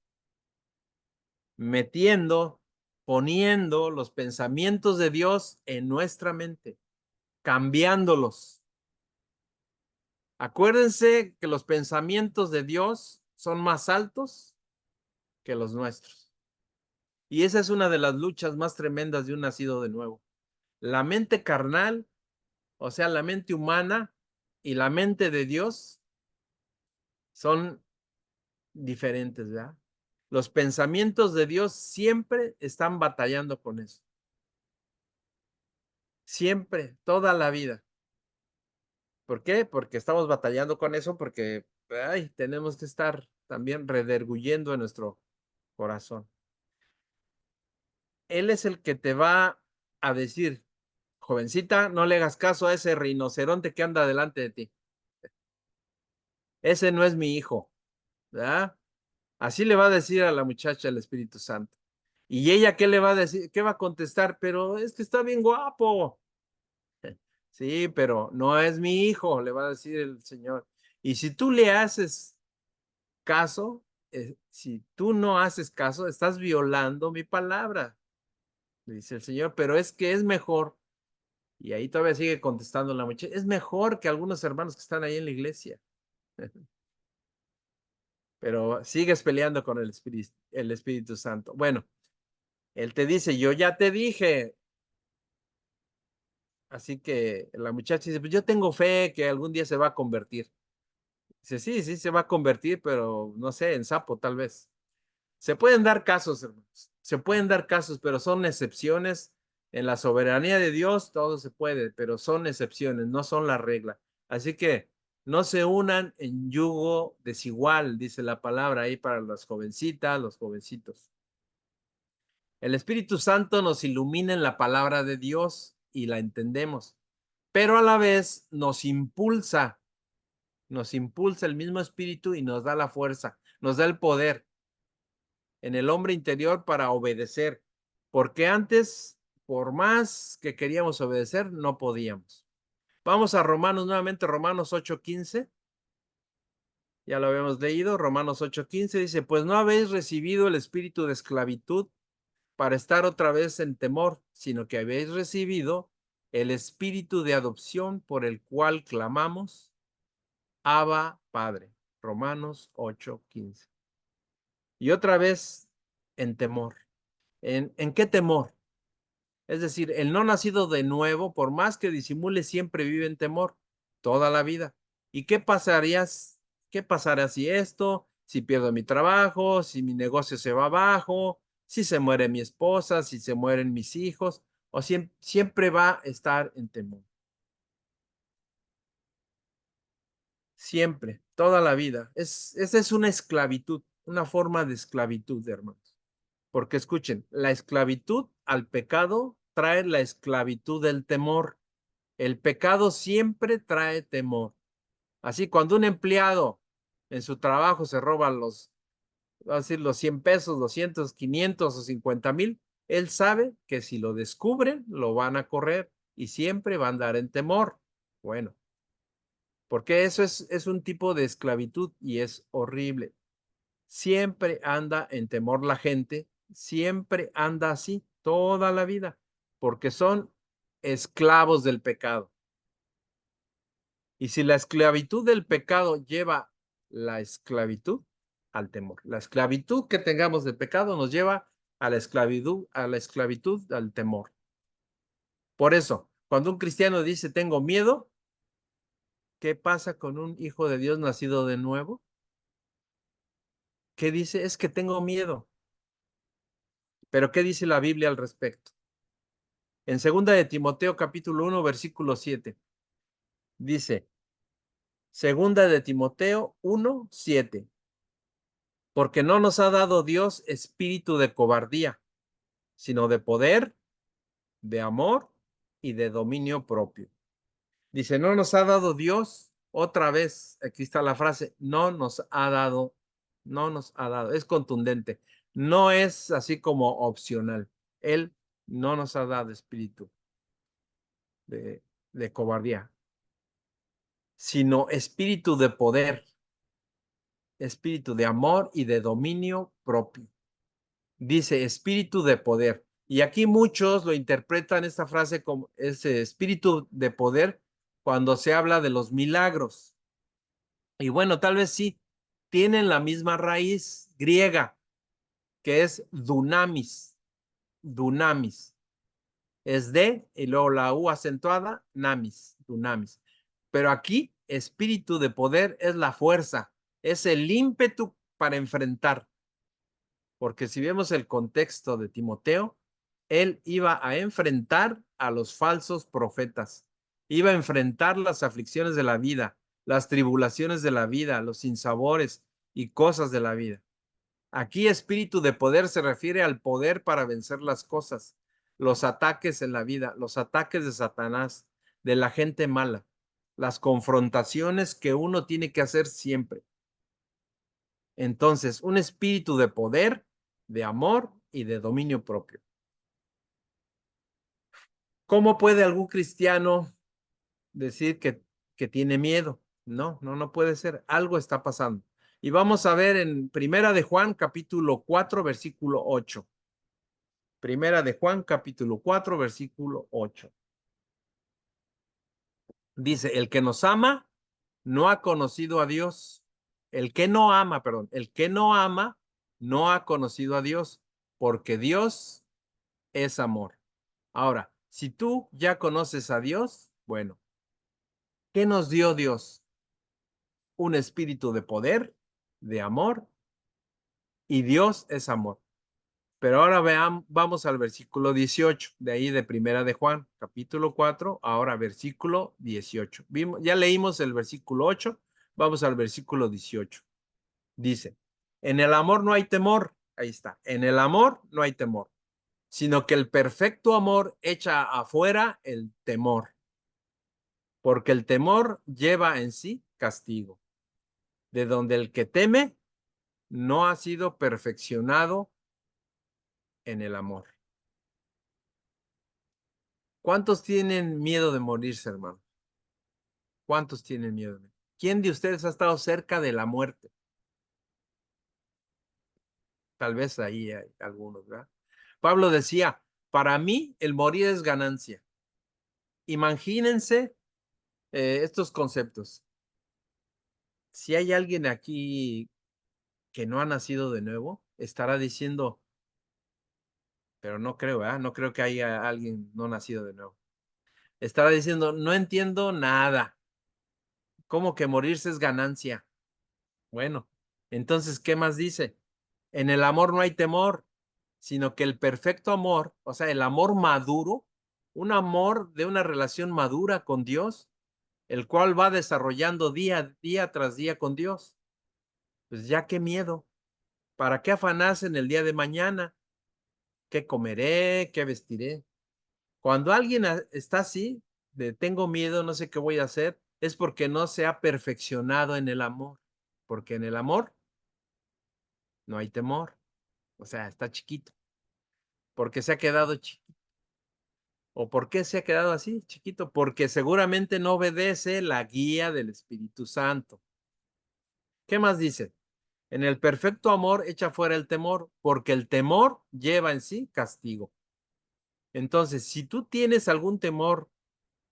Metiendo, poniendo los pensamientos de Dios en nuestra mente, cambiándolos. Acuérdense que los pensamientos de Dios son más altos que los nuestros. Y esa es una de las luchas más tremendas de un nacido de nuevo. La mente carnal, o sea, la mente humana y la mente de Dios son diferentes, ¿verdad? Los pensamientos de Dios siempre están batallando con eso. Siempre, toda la vida. ¿Por qué? Porque estamos batallando con eso, porque tenemos que estar también rederguyendo en nuestro corazón. Él es el que te va a decir, jovencita, no le hagas caso a ese rinoceronte que anda delante de ti. Ese no es mi hijo, ¿verdad? Así le va a decir a la muchacha el Espíritu Santo. ¿Y ella qué le va a decir? ¿Qué va a contestar? Pero es que está bien guapo. Sí, pero no es mi hijo, le va a decir el Señor. Y si tú le haces caso, si tú no haces caso, estás violando mi palabra. dice el Señor, pero es que es mejor, y ahí todavía sigue contestando la muchacha, es mejor que algunos hermanos que están ahí en la iglesia. Pero sigues peleando con el Espíritu Santo. Bueno, él te dice, yo ya te dije. Así que la muchacha dice, pues yo tengo fe que algún día se va a convertir. Dice, sí, sí, se va a convertir, pero no sé, en sapo tal vez. Se pueden dar casos, hermanos. Se pueden dar casos, pero son excepciones. En la soberanía de Dios todo se puede, pero son excepciones, no son la regla. Así que no se unan en yugo desigual, dice la palabra ahí para las jovencitas, los jovencitos. El Espíritu Santo nos ilumina en la palabra de Dios y la entendemos, pero a la vez nos impulsa el mismo Espíritu y nos da la fuerza, nos da el poder en el hombre interior para obedecer, porque antes, por más que queríamos obedecer, no podíamos. Vamos a Romanos nuevamente, Romanos 8:15. Ya lo habíamos leído, Romanos 8:15 dice, pues no habéis recibido el espíritu de esclavitud para estar otra vez en temor, sino que habéis recibido el espíritu de adopción por el cual clamamos, Abba, Padre. Romanos 8:15. Y otra vez en temor. ¿En qué temor? Es decir, el no nacido de nuevo, por más que disimule, siempre vive en temor toda la vida. ¿Y qué pasará si esto, si pierdo mi trabajo, si mi negocio se va abajo, si se muere mi esposa, si se mueren mis hijos? O siempre va a estar en temor. Siempre, toda la vida. Esa es una esclavitud, una forma de esclavitud, hermanos. Porque escuchen, la esclavitud al pecado trae la esclavitud del temor. El pecado siempre trae temor. Así, cuando un empleado en su trabajo se roba vamos a decir, los 100 pesos, 200, 500 o 50,000, él sabe que si lo descubren, lo van a correr y siempre va a andar en temor. Bueno, porque eso es un tipo de esclavitud y es horrible. Siempre anda en temor la gente, siempre anda así toda la vida, porque son esclavos del pecado. Y si la esclavitud del pecado lleva la esclavitud al temor, la esclavitud que tengamos del pecado nos lleva a la esclavitud, al temor. Por eso, cuando un cristiano dice tengo miedo, ¿qué pasa con un hijo de Dios nacido de nuevo? ¿Qué dice? Es que tengo miedo. Pero ¿qué dice la Biblia al respecto? En 2 de Timoteo capítulo 1 versículo 7 dice, 2 de Timoteo 1:7, porque no nos ha dado Dios espíritu de cobardía, sino de poder, de amor y de dominio propio. Dice, no nos ha dado Dios, otra vez, aquí está la frase, no nos ha dado, es contundente, no es así como opcional. Él no nos ha dado espíritu de cobardía, sino espíritu de poder, espíritu de amor y de dominio propio. Dice espíritu de poder. Y aquí muchos lo interpretan esta frase como ese espíritu de poder cuando se habla de los milagros. Y bueno, tal vez sí, tienen la misma raíz griega, que es dunamis. Dunamis. Es de, y luego la U acentuada, namis, dunamis. Pero aquí, espíritu de poder es la fuerza, es el ímpetu para enfrentar. Porque si vemos el contexto de Timoteo, él iba a enfrentar a los falsos profetas, iba a enfrentar las aflicciones de la vida, las tribulaciones de la vida, los sinsabores y cosas de la vida. Aquí espíritu de poder se refiere al poder para vencer las cosas, los ataques en la vida, los ataques de Satanás, de la gente mala, las confrontaciones que uno tiene que hacer siempre. Entonces, un espíritu de poder, de amor y de dominio propio. ¿Cómo puede algún cristiano decir que tiene miedo? No puede ser. Algo está pasando. Y vamos a ver en Primera de Juan, capítulo 4, versículo 8. Primera de Juan, capítulo 4, versículo 8. Dice, el que nos ama no ha conocido a Dios. El que no ama, perdón, el que no ama no ha conocido a Dios, porque Dios es amor. Ahora, si tú ya conoces a Dios, bueno, ¿qué nos dio Dios? Un espíritu de poder, de amor, y Dios es amor. Pero ahora vamos al versículo 18, de ahí de Primera de Juan, capítulo 4, ahora versículo 18. Ya leímos el versículo 8, vamos al versículo 18. Dice, en el amor no hay temor, ahí está, en el amor no hay temor, sino que el perfecto amor echa afuera el temor, porque el temor lleva en sí castigo, de donde el que teme no ha sido perfeccionado en el amor. ¿Cuántos tienen miedo de morirse, hermano? ¿Cuántos tienen miedo? ¿Quién de ustedes ha estado cerca de la muerte? Tal vez ahí hay algunos, ¿verdad? Pablo decía, para mí el morir es ganancia. Imagínense estos conceptos. Si hay alguien aquí que no ha nacido de nuevo, estará diciendo, pero no creo, ¿verdad? No creo que haya alguien no nacido de nuevo. Estará diciendo, no entiendo nada. ¿Cómo que morirse es ganancia? Bueno, entonces, ¿qué más dice? En el amor no hay temor, sino que el perfecto amor, o sea, el amor maduro, un amor de una relación madura con Dios, el cual va desarrollando día tras día con Dios. Pues ya qué miedo. ¿Para qué afanarse en el día de mañana? ¿Qué comeré? ¿Qué vestiré? Cuando alguien está así, de tengo miedo, no sé qué voy a hacer, es porque no se ha perfeccionado en el amor. Porque en el amor no hay temor. O sea, está chiquito. Porque se ha quedado chiquito. ¿O por qué se ha quedado así, chiquito? Porque seguramente no obedece la guía del Espíritu Santo. ¿Qué más dice? En el perfecto amor echa fuera el temor, porque el temor lleva en sí castigo. Entonces, si tú tienes algún temor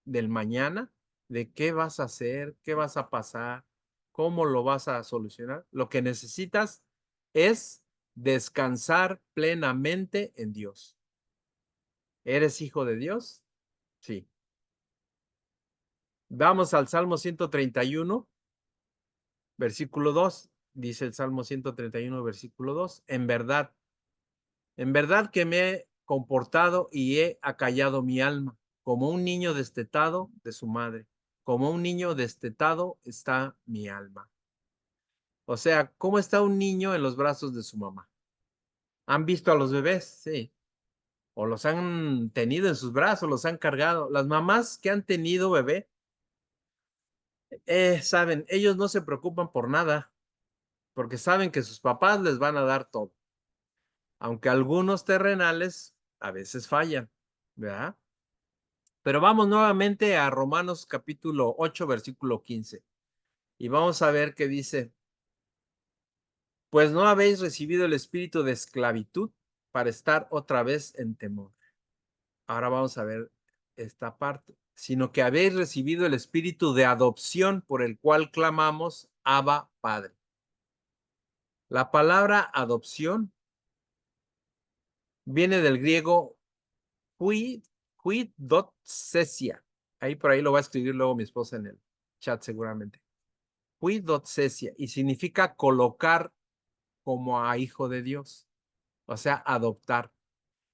del mañana, de qué vas a hacer, qué vas a pasar, cómo lo vas a solucionar, lo que necesitas es descansar plenamente en Dios. ¿Eres hijo de Dios? Sí. Vamos al Salmo 131, versículo 2. Dice el Salmo 131, versículo 2. En verdad que me he comportado y he acallado mi alma, como un niño destetado de su madre. Como un niño destetado está mi alma. O sea, ¿cómo está un niño en los brazos de su mamá? ¿Han visto a los bebés? Sí. O los han tenido en sus brazos, los han cargado. Las mamás que han tenido bebé, saben, ellos no se preocupan por nada, porque saben que sus papás les van a dar todo. Aunque algunos terrenales a veces fallan, ¿verdad? Pero vamos nuevamente a Romanos capítulo 8, versículo 15. Y vamos a ver qué dice. Pues no habéis recibido el espíritu de esclavitud para estar otra vez en temor. Ahora vamos a ver esta parte. Sino que habéis recibido el espíritu de adopción por el cual clamamos, Abba, Padre. La palabra adopción viene del griego huidotsesia. Ahí por ahí lo va a escribir luego mi esposa en el chat seguramente. Huidotsesia y significa colocar como a hijo de Dios, o sea, adoptar.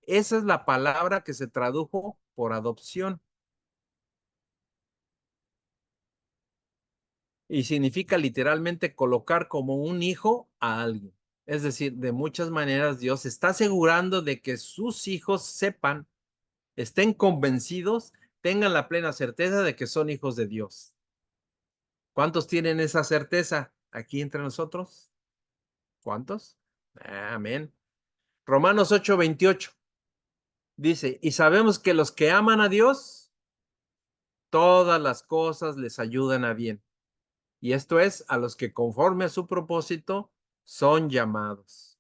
Esa es la palabra que se tradujo por adopción y significa literalmente colocar como un hijo a alguien. Es decir, de muchas maneras Dios está asegurando de que sus hijos sepan, estén convencidos, tengan la plena certeza de que son hijos de Dios. ¿Cuántos tienen esa certeza aquí entre nosotros? ¿Cuántos? Amén. Romanos 8:28 dice, y sabemos que los que aman a Dios, todas las cosas les ayudan a bien. Y esto es a los que conforme a su propósito son llamados.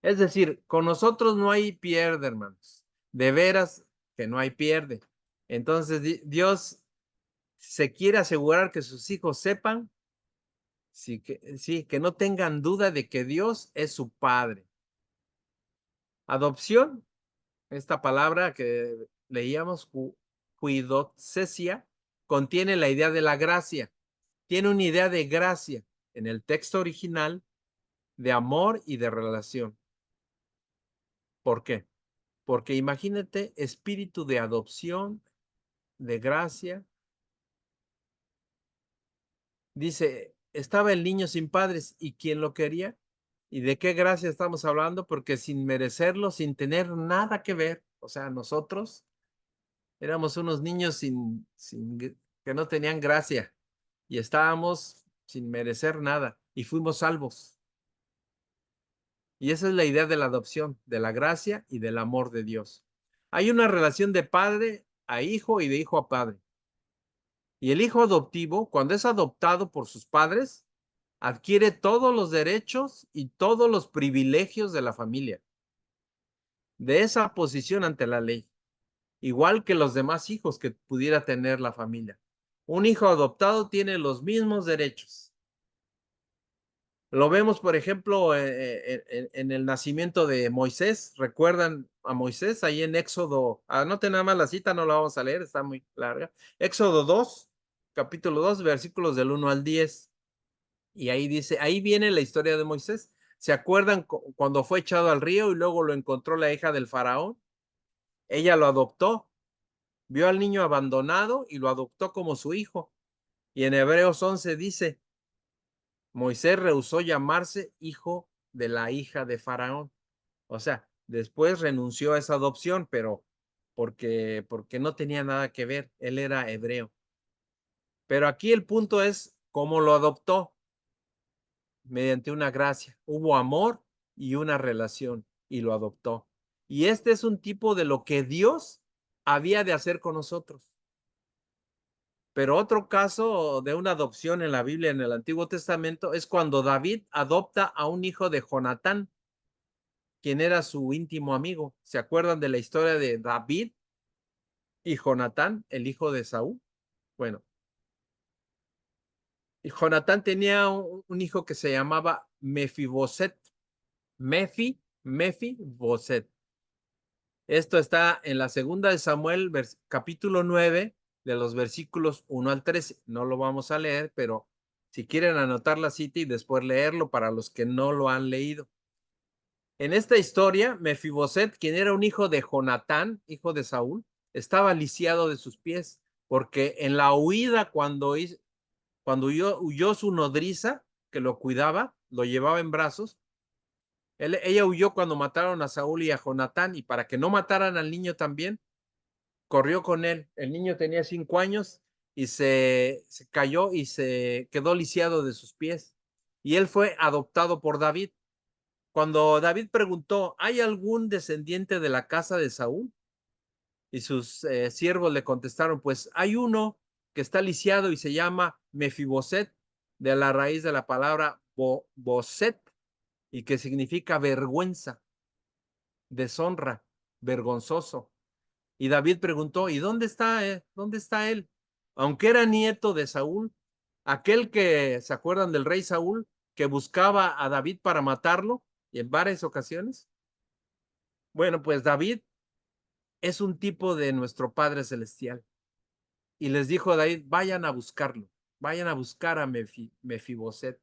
Es decir, con nosotros no hay pierde, hermanos. De veras que no hay pierde. Entonces, Dios se quiere asegurar que sus hijos sepan, sí, que no tengan duda de que Dios es su Padre. Adopción, esta palabra que leíamos, huidocesia, contiene la idea de la gracia. Tiene una idea de gracia en el texto original, de amor y de relación. ¿Por qué? Porque imagínate, espíritu de adopción, de gracia. Dice, estaba el niño sin padres, ¿y quién lo quería? ¿Y de qué gracia estamos hablando? Porque sin merecerlo, sin tener nada que ver, o sea, nosotros éramos unos niños que no tenían gracia y estábamos sin merecer nada y fuimos salvos. Y esa es la idea de la adopción, de la gracia y del amor de Dios. Hay una relación de padre a hijo y de hijo a padre. Y el hijo adoptivo, cuando es adoptado por sus padres, adquiere todos los derechos y todos los privilegios de la familia, de esa posición ante la ley, igual que los demás hijos que pudiera tener la familia. Un hijo adoptado tiene los mismos derechos. Lo vemos, por ejemplo, en el nacimiento de Moisés. ¿Recuerdan a Moisés ahí en Éxodo? Anoten nada más la cita, no la vamos a leer, está muy larga. Éxodo 2, capítulo 2, versículos del 1 al 10. Y ahí dice, ahí viene la historia de Moisés. ¿Se acuerdan cuando fue echado al río y luego lo encontró la hija del faraón? Ella lo adoptó, vio al niño abandonado y lo adoptó como su hijo. Y en Hebreos 11 dice, Moisés rehusó llamarse hijo de la hija de faraón. O sea, después renunció a esa adopción, pero porque no tenía nada que ver, él era hebreo. Pero aquí el punto es cómo lo adoptó. Mediante una gracia. Hubo amor y una relación y lo adoptó. Y este es un tipo de lo que Dios había de hacer con nosotros. Pero otro caso de una adopción en la Biblia, en el Antiguo Testamento, es cuando David adopta a un hijo de Jonatán, quien era su íntimo amigo. ¿Se acuerdan de la historia de David y Jonatán, el hijo de Saúl? Bueno, y Jonatán tenía un hijo que se llamaba Mefiboset. Mefiboset. Esto está en la segunda de Samuel, capítulo 9, de los versículos 1 al 13. No lo vamos a leer, pero si quieren anotar la cita y después leerlo para los que no lo han leído. En esta historia, Mefiboset, quien era un hijo de Jonatán, hijo de Saúl, estaba lisiado de sus pies, porque en la huida cuando huyó su nodriza, que lo cuidaba, lo llevaba en brazos. Ella huyó cuando mataron a Saúl y a Jonatán, y para que no mataran al niño también, corrió con él. El niño tenía 5 años y se cayó y se quedó lisiado de sus pies. Y él fue adoptado por David. Cuando David preguntó, ¿hay algún descendiente de la casa de Saúl? Y sus siervos le contestaron, pues hay uno que está lisiado y se llama Mefiboset, de la raíz de la palabra boset, y que significa vergüenza, deshonra, vergonzoso. Y David preguntó, ¿y dónde está él? Aunque era nieto de Saúl, aquel que, ¿se acuerdan del rey Saúl, que buscaba a David para matarlo y en varias ocasiones? Bueno, pues David es un tipo de nuestro Padre Celestial. Y les dijo a David, vayan a buscarlo, vayan a buscar a Mefiboset.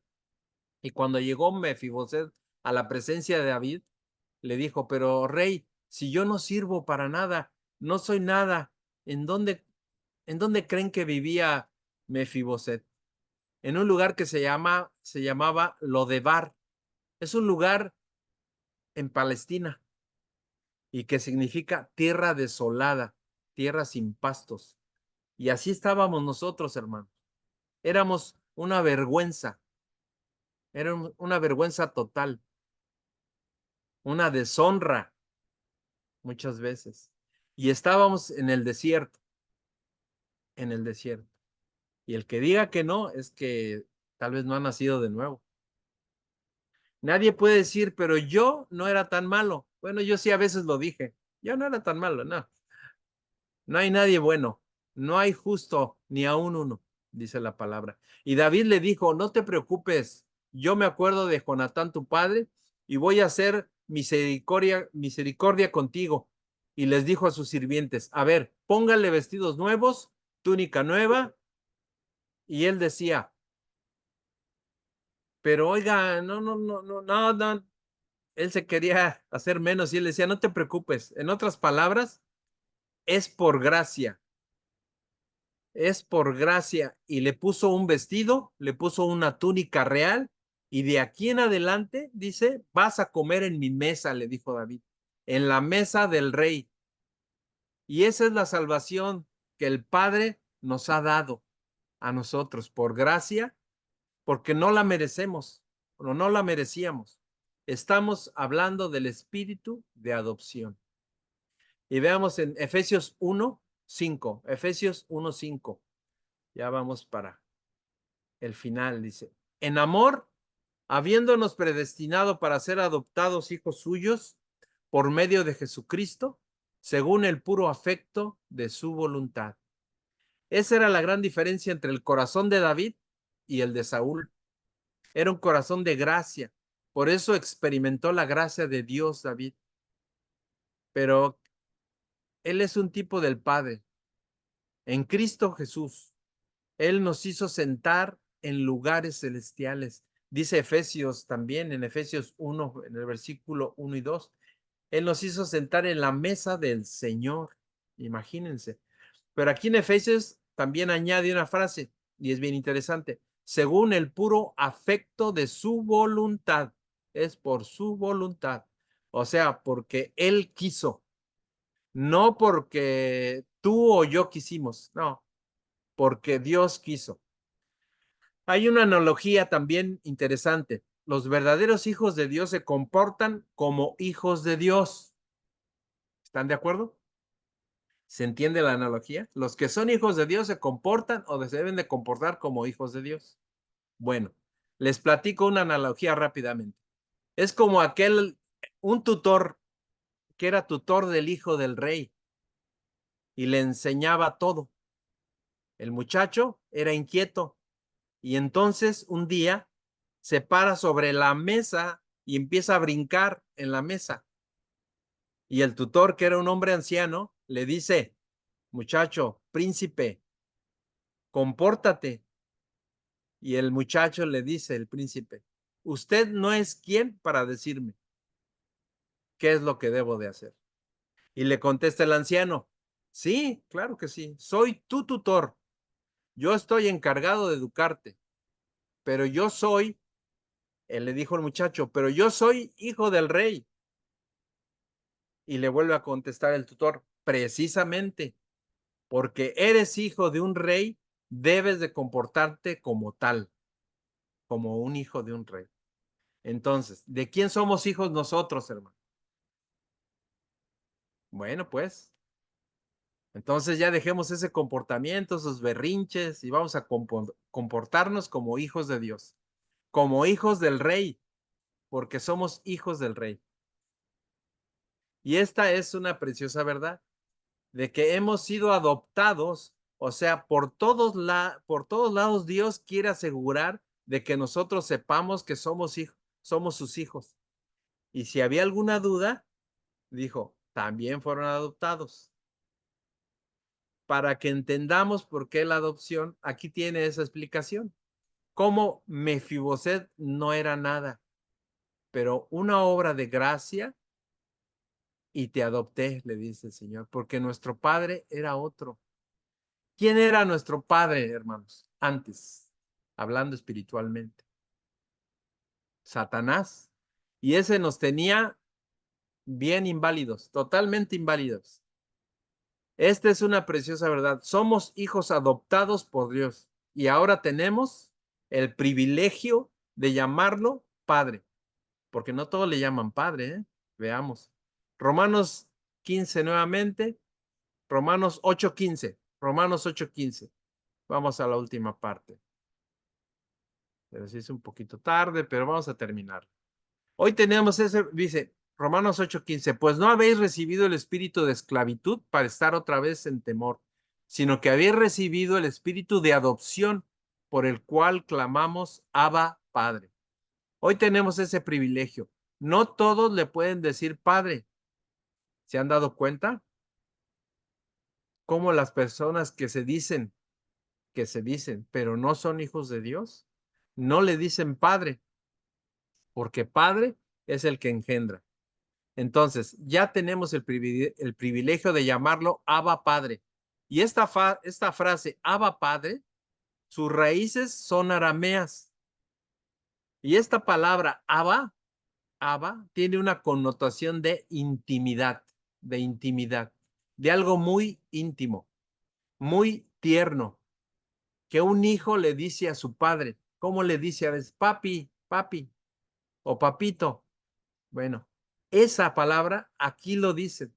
Y cuando llegó Mefiboset a la presencia de David, le dijo, pero rey, si yo no sirvo para nada, no soy nada, ¿en dónde creen que vivía Mefiboset? En un lugar que se llamaba Lodebar. Es un lugar en Palestina y que significa tierra desolada, tierra sin pastos. Y así estábamos nosotros, hermanos. Éramos una vergüenza, era una vergüenza total, una deshonra muchas veces. Y estábamos en el desierto, en el desierto. Y el que diga que no es que tal vez no ha nacido de nuevo. Nadie puede decir, pero yo no era tan malo. Bueno, yo sí a veces lo dije. Yo no era tan malo, no. No hay nadie bueno. No hay justo ni aún uno, dice la palabra. Y David le dijo, no te preocupes. Yo me acuerdo de Jonatán, tu padre, y voy a hacer misericordia contigo. Y les dijo a sus sirvientes, a ver, póngale vestidos nuevos, túnica nueva. Y él decía, pero oiga, no. Él se quería hacer menos y él decía, no te preocupes. En otras palabras, es por gracia. Es por gracia. Y le puso un vestido, le puso una túnica real. Y de aquí en adelante, dice, vas a comer en mi mesa, le dijo David, en la mesa del rey. Y esa es la salvación que el Padre nos ha dado a nosotros por gracia, porque no la merecemos, o no la merecíamos. Estamos hablando del espíritu de adopción. Y veamos en Efesios 1:5, Efesios 1:5. Ya vamos para el final, dice. En amor, habiéndonos predestinado para ser adoptados hijos suyos por medio de Jesucristo, según el puro afecto de su voluntad. Esa era la gran diferencia entre el corazón de David y el de Saúl. Era un corazón de gracia. Por eso experimentó la gracia de Dios, David. Pero él es un tipo del Padre. En Cristo Jesús, Él nos hizo sentar en lugares celestiales. Dice Efesios también, en Efesios 1, en el versículo 1 y 2. Él nos hizo sentar en la mesa del Señor. Imagínense. Pero aquí en Efesios también añade una frase, y es bien interesante. Según el puro afecto de su voluntad. Es por su voluntad. O sea, porque Él quiso. No porque tú o yo quisimos. No, porque Dios quiso. Hay una analogía también interesante. Los verdaderos hijos de Dios se comportan como hijos de Dios. ¿Están de acuerdo? ¿Se entiende la analogía? Los que son hijos de Dios se comportan o se deben de comportar como hijos de Dios. Bueno, les platico una analogía rápidamente. Es como un tutor que era tutor del hijo del rey y le enseñaba todo. El muchacho era inquieto y entonces un día se para sobre la mesa y empieza a brincar en la mesa. Y el tutor, que era un hombre anciano, le dice, muchacho, príncipe, compórtate. Y el muchacho le dice, el príncipe, usted no es quien para decirme qué es lo que debo de hacer. Y le contesta el anciano, sí, claro que sí, soy tu tutor. Yo estoy encargado de educarte, pero yo soy, él le dijo al muchacho, pero yo soy hijo del rey. Y le vuelve a contestar el tutor, precisamente, porque eres hijo de un rey, debes de comportarte como tal, como un hijo de un rey. Entonces, ¿de quién somos hijos nosotros, hermano? Bueno, pues, entonces ya dejemos ese comportamiento, esos berrinches y vamos a comportarnos como hijos de Dios, como hijos del rey, porque somos hijos del rey. Y esta es una preciosa verdad, de que hemos sido adoptados, o sea, por todos lados Dios quiere asegurar de que nosotros sepamos que somos sus hijos. Y si había alguna duda, dijo, también fueron adoptados. Para que entendamos por qué la adopción, aquí tiene esa explicación. Como Mefiboset no era nada, pero una obra de gracia y te adopté, le dice el Señor, porque nuestro padre era otro. ¿Quién era nuestro padre, hermanos? Antes, hablando espiritualmente. Satanás. Y ese nos tenía bien inválidos, totalmente inválidos. Esta es una preciosa verdad. Somos hijos adoptados por Dios y ahora tenemos el privilegio de llamarlo Padre, porque no todos le llaman Padre, ¿eh? Veamos. Romanos 15 nuevamente, Romanos 8:15, Romanos 8:15. Vamos a la última parte. Pero sí es un poquito tarde, pero vamos a terminar. Hoy tenemos ese, dice Romanos 8:15, pues no habéis recibido el espíritu de esclavitud para estar otra vez en temor, sino que habéis recibido el espíritu de adopción por el cual clamamos Abba, Padre. Hoy tenemos ese privilegio. No todos le pueden decir Padre. ¿Se han dado cuenta? Cómo las personas que se dicen, pero no son hijos de Dios, no le dicen Padre, porque Padre es el que engendra. Entonces, ya tenemos el privilegio de llamarlo Abba Padre. Y esta frase, Abba Padre, sus raíces son arameas. Y esta palabra Abba tiene una connotación de intimidad, de algo muy íntimo, muy tierno, que un hijo le dice a su padre. ¿Cómo le dice a veces? Papi, papi, o papito. Bueno, esa palabra aquí lo dice,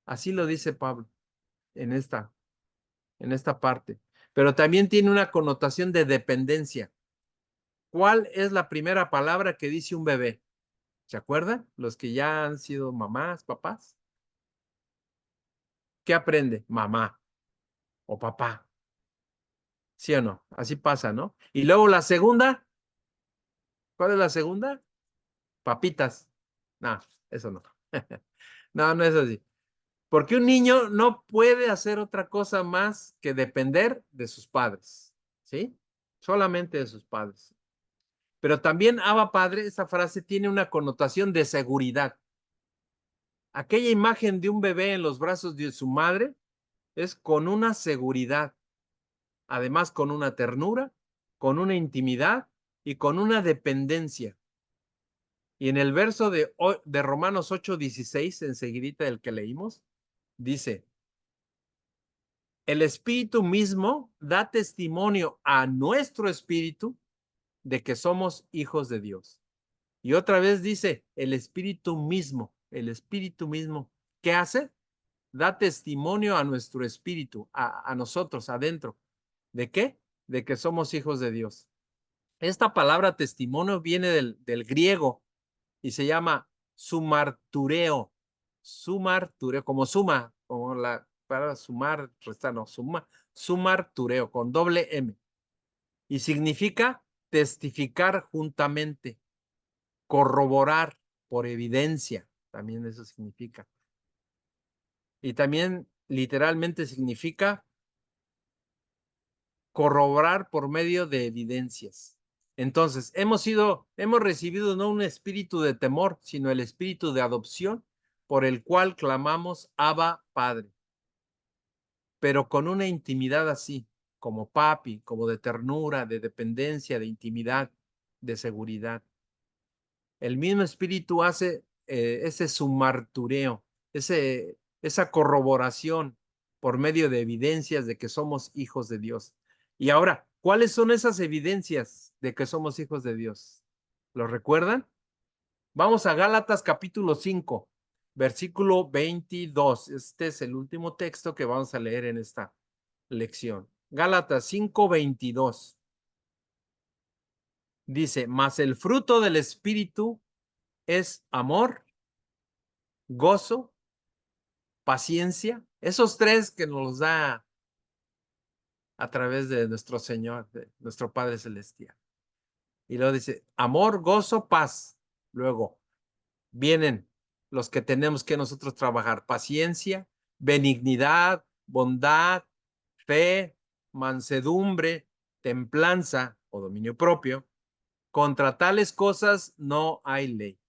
así lo dice Pablo en esta parte. Pero también tiene una connotación de dependencia. ¿Cuál es la primera palabra que dice un bebé? ¿Se acuerdan? Los que ya han sido mamás, papás. ¿Qué aprende? Mamá o papá. ¿Sí o no? Así pasa, ¿no? Y luego la segunda, ¿cuál es la segunda? Papitas. No, eso no. No, no es así. Porque un niño no puede hacer otra cosa más que depender de sus padres, ¿sí? Solamente de sus padres. Pero también Abba Padre, esa frase tiene una connotación de seguridad. Aquella imagen de un bebé en los brazos de su madre es con una seguridad, además con una ternura, con una intimidad y con una dependencia. Y en el verso de Romanos 8:16, enseguidita del que leímos, dice, el Espíritu mismo da testimonio a nuestro espíritu de que somos hijos de Dios. Y otra vez dice, el Espíritu mismo, ¿qué hace? Da testimonio a nuestro espíritu, a nosotros adentro. ¿De qué? De que somos hijos de Dios. Esta palabra testimonio viene del griego y se llama sumartureo. Sumartureo, como suma, como la para sumar, restar, no, sumartureo, con doble M. Y significa testificar juntamente, corroborar por evidencia, también eso significa. Y también literalmente significa corroborar por medio de evidencias. Entonces, hemos recibido no un espíritu de temor, sino el espíritu de adopción por el cual clamamos Abba Padre. Pero con una intimidad así, como papi, como de ternura, de dependencia, de intimidad, de seguridad. El mismo espíritu hace ese sumartureo, esa corroboración por medio de evidencias de que somos hijos de Dios. Y ahora, ¿cuáles son esas evidencias de que somos hijos de Dios? ¿Lo recuerdan? Vamos a Gálatas capítulo 5, versículo 22. Este es el último texto que vamos a leer en esta lección. Gálatas 5, 22. Dice, mas el fruto del Espíritu es amor, gozo, paciencia. Esos tres que nos da a través de nuestro Señor, de nuestro Padre Celestial. Y luego dice, amor, gozo, paz. Luego vienen los que tenemos que nosotros trabajar. Paciencia, benignidad, bondad, fe, mansedumbre, templanza o dominio propio. Contra tales cosas no hay ley.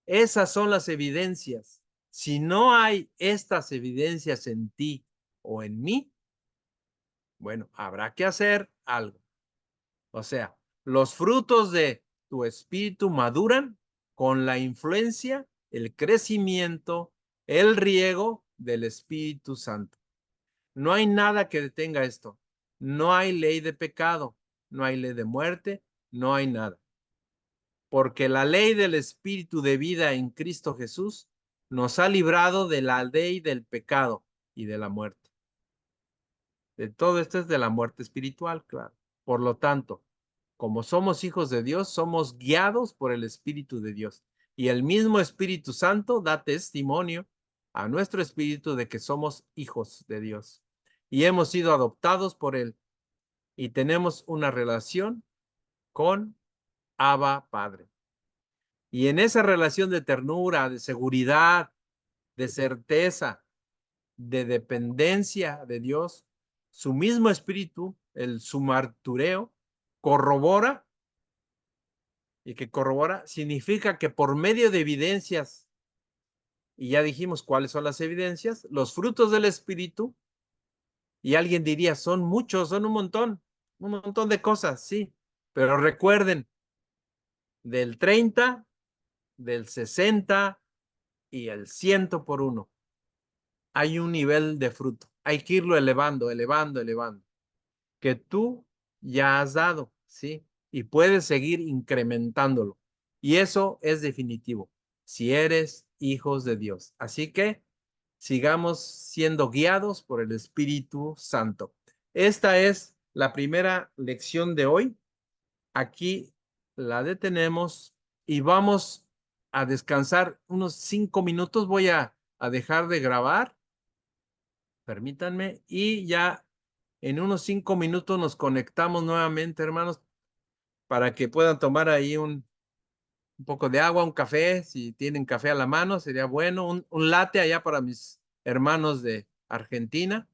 Esas son las evidencias. Si no hay estas evidencias en ti o en mí, bueno, habrá que hacer algo. O sea, los frutos de tu espíritu maduran con la influencia, el crecimiento, el riego del Espíritu Santo. No hay nada que detenga esto. No hay ley de pecado, no hay ley de muerte, no hay nada. Porque la ley del Espíritu de vida en Cristo Jesús nos ha librado de la ley del pecado y de la muerte. De todo esto es de la muerte espiritual, claro. Por lo tanto, como somos hijos de Dios, somos guiados por el Espíritu de Dios. Y el mismo Espíritu Santo da testimonio a nuestro espíritu de que somos hijos de Dios y hemos sido adoptados por Él y tenemos una relación con Abba Padre. Y en esa relación de ternura, de seguridad, de certeza, de dependencia de Dios, su mismo espíritu, el sumartureo, corrobora, y que corrobora significa que por medio de evidencias, y ya dijimos cuáles son las evidencias, los frutos del espíritu, y alguien diría, son muchos, son un montón de cosas, sí, pero recuerden, del 30, del 60 y el 100 por uno. Hay un nivel de fruto. Hay que irlo elevando, elevando, elevando. Que tú ya has dado, ¿sí? Y puedes seguir incrementándolo. Y eso es definitivo, si eres hijos de Dios. Así que sigamos siendo guiados por el Espíritu Santo. Esta es la primera lección de hoy. Aquí la detenemos y vamos a descansar unos 5 minutos. Voy a dejar de grabar. Permítanme. Y ya en unos 5 minutos nos conectamos nuevamente, hermanos, para que puedan tomar ahí un poco de agua, un café. Si tienen café a la mano, sería bueno. Un latte allá para mis hermanos de Argentina.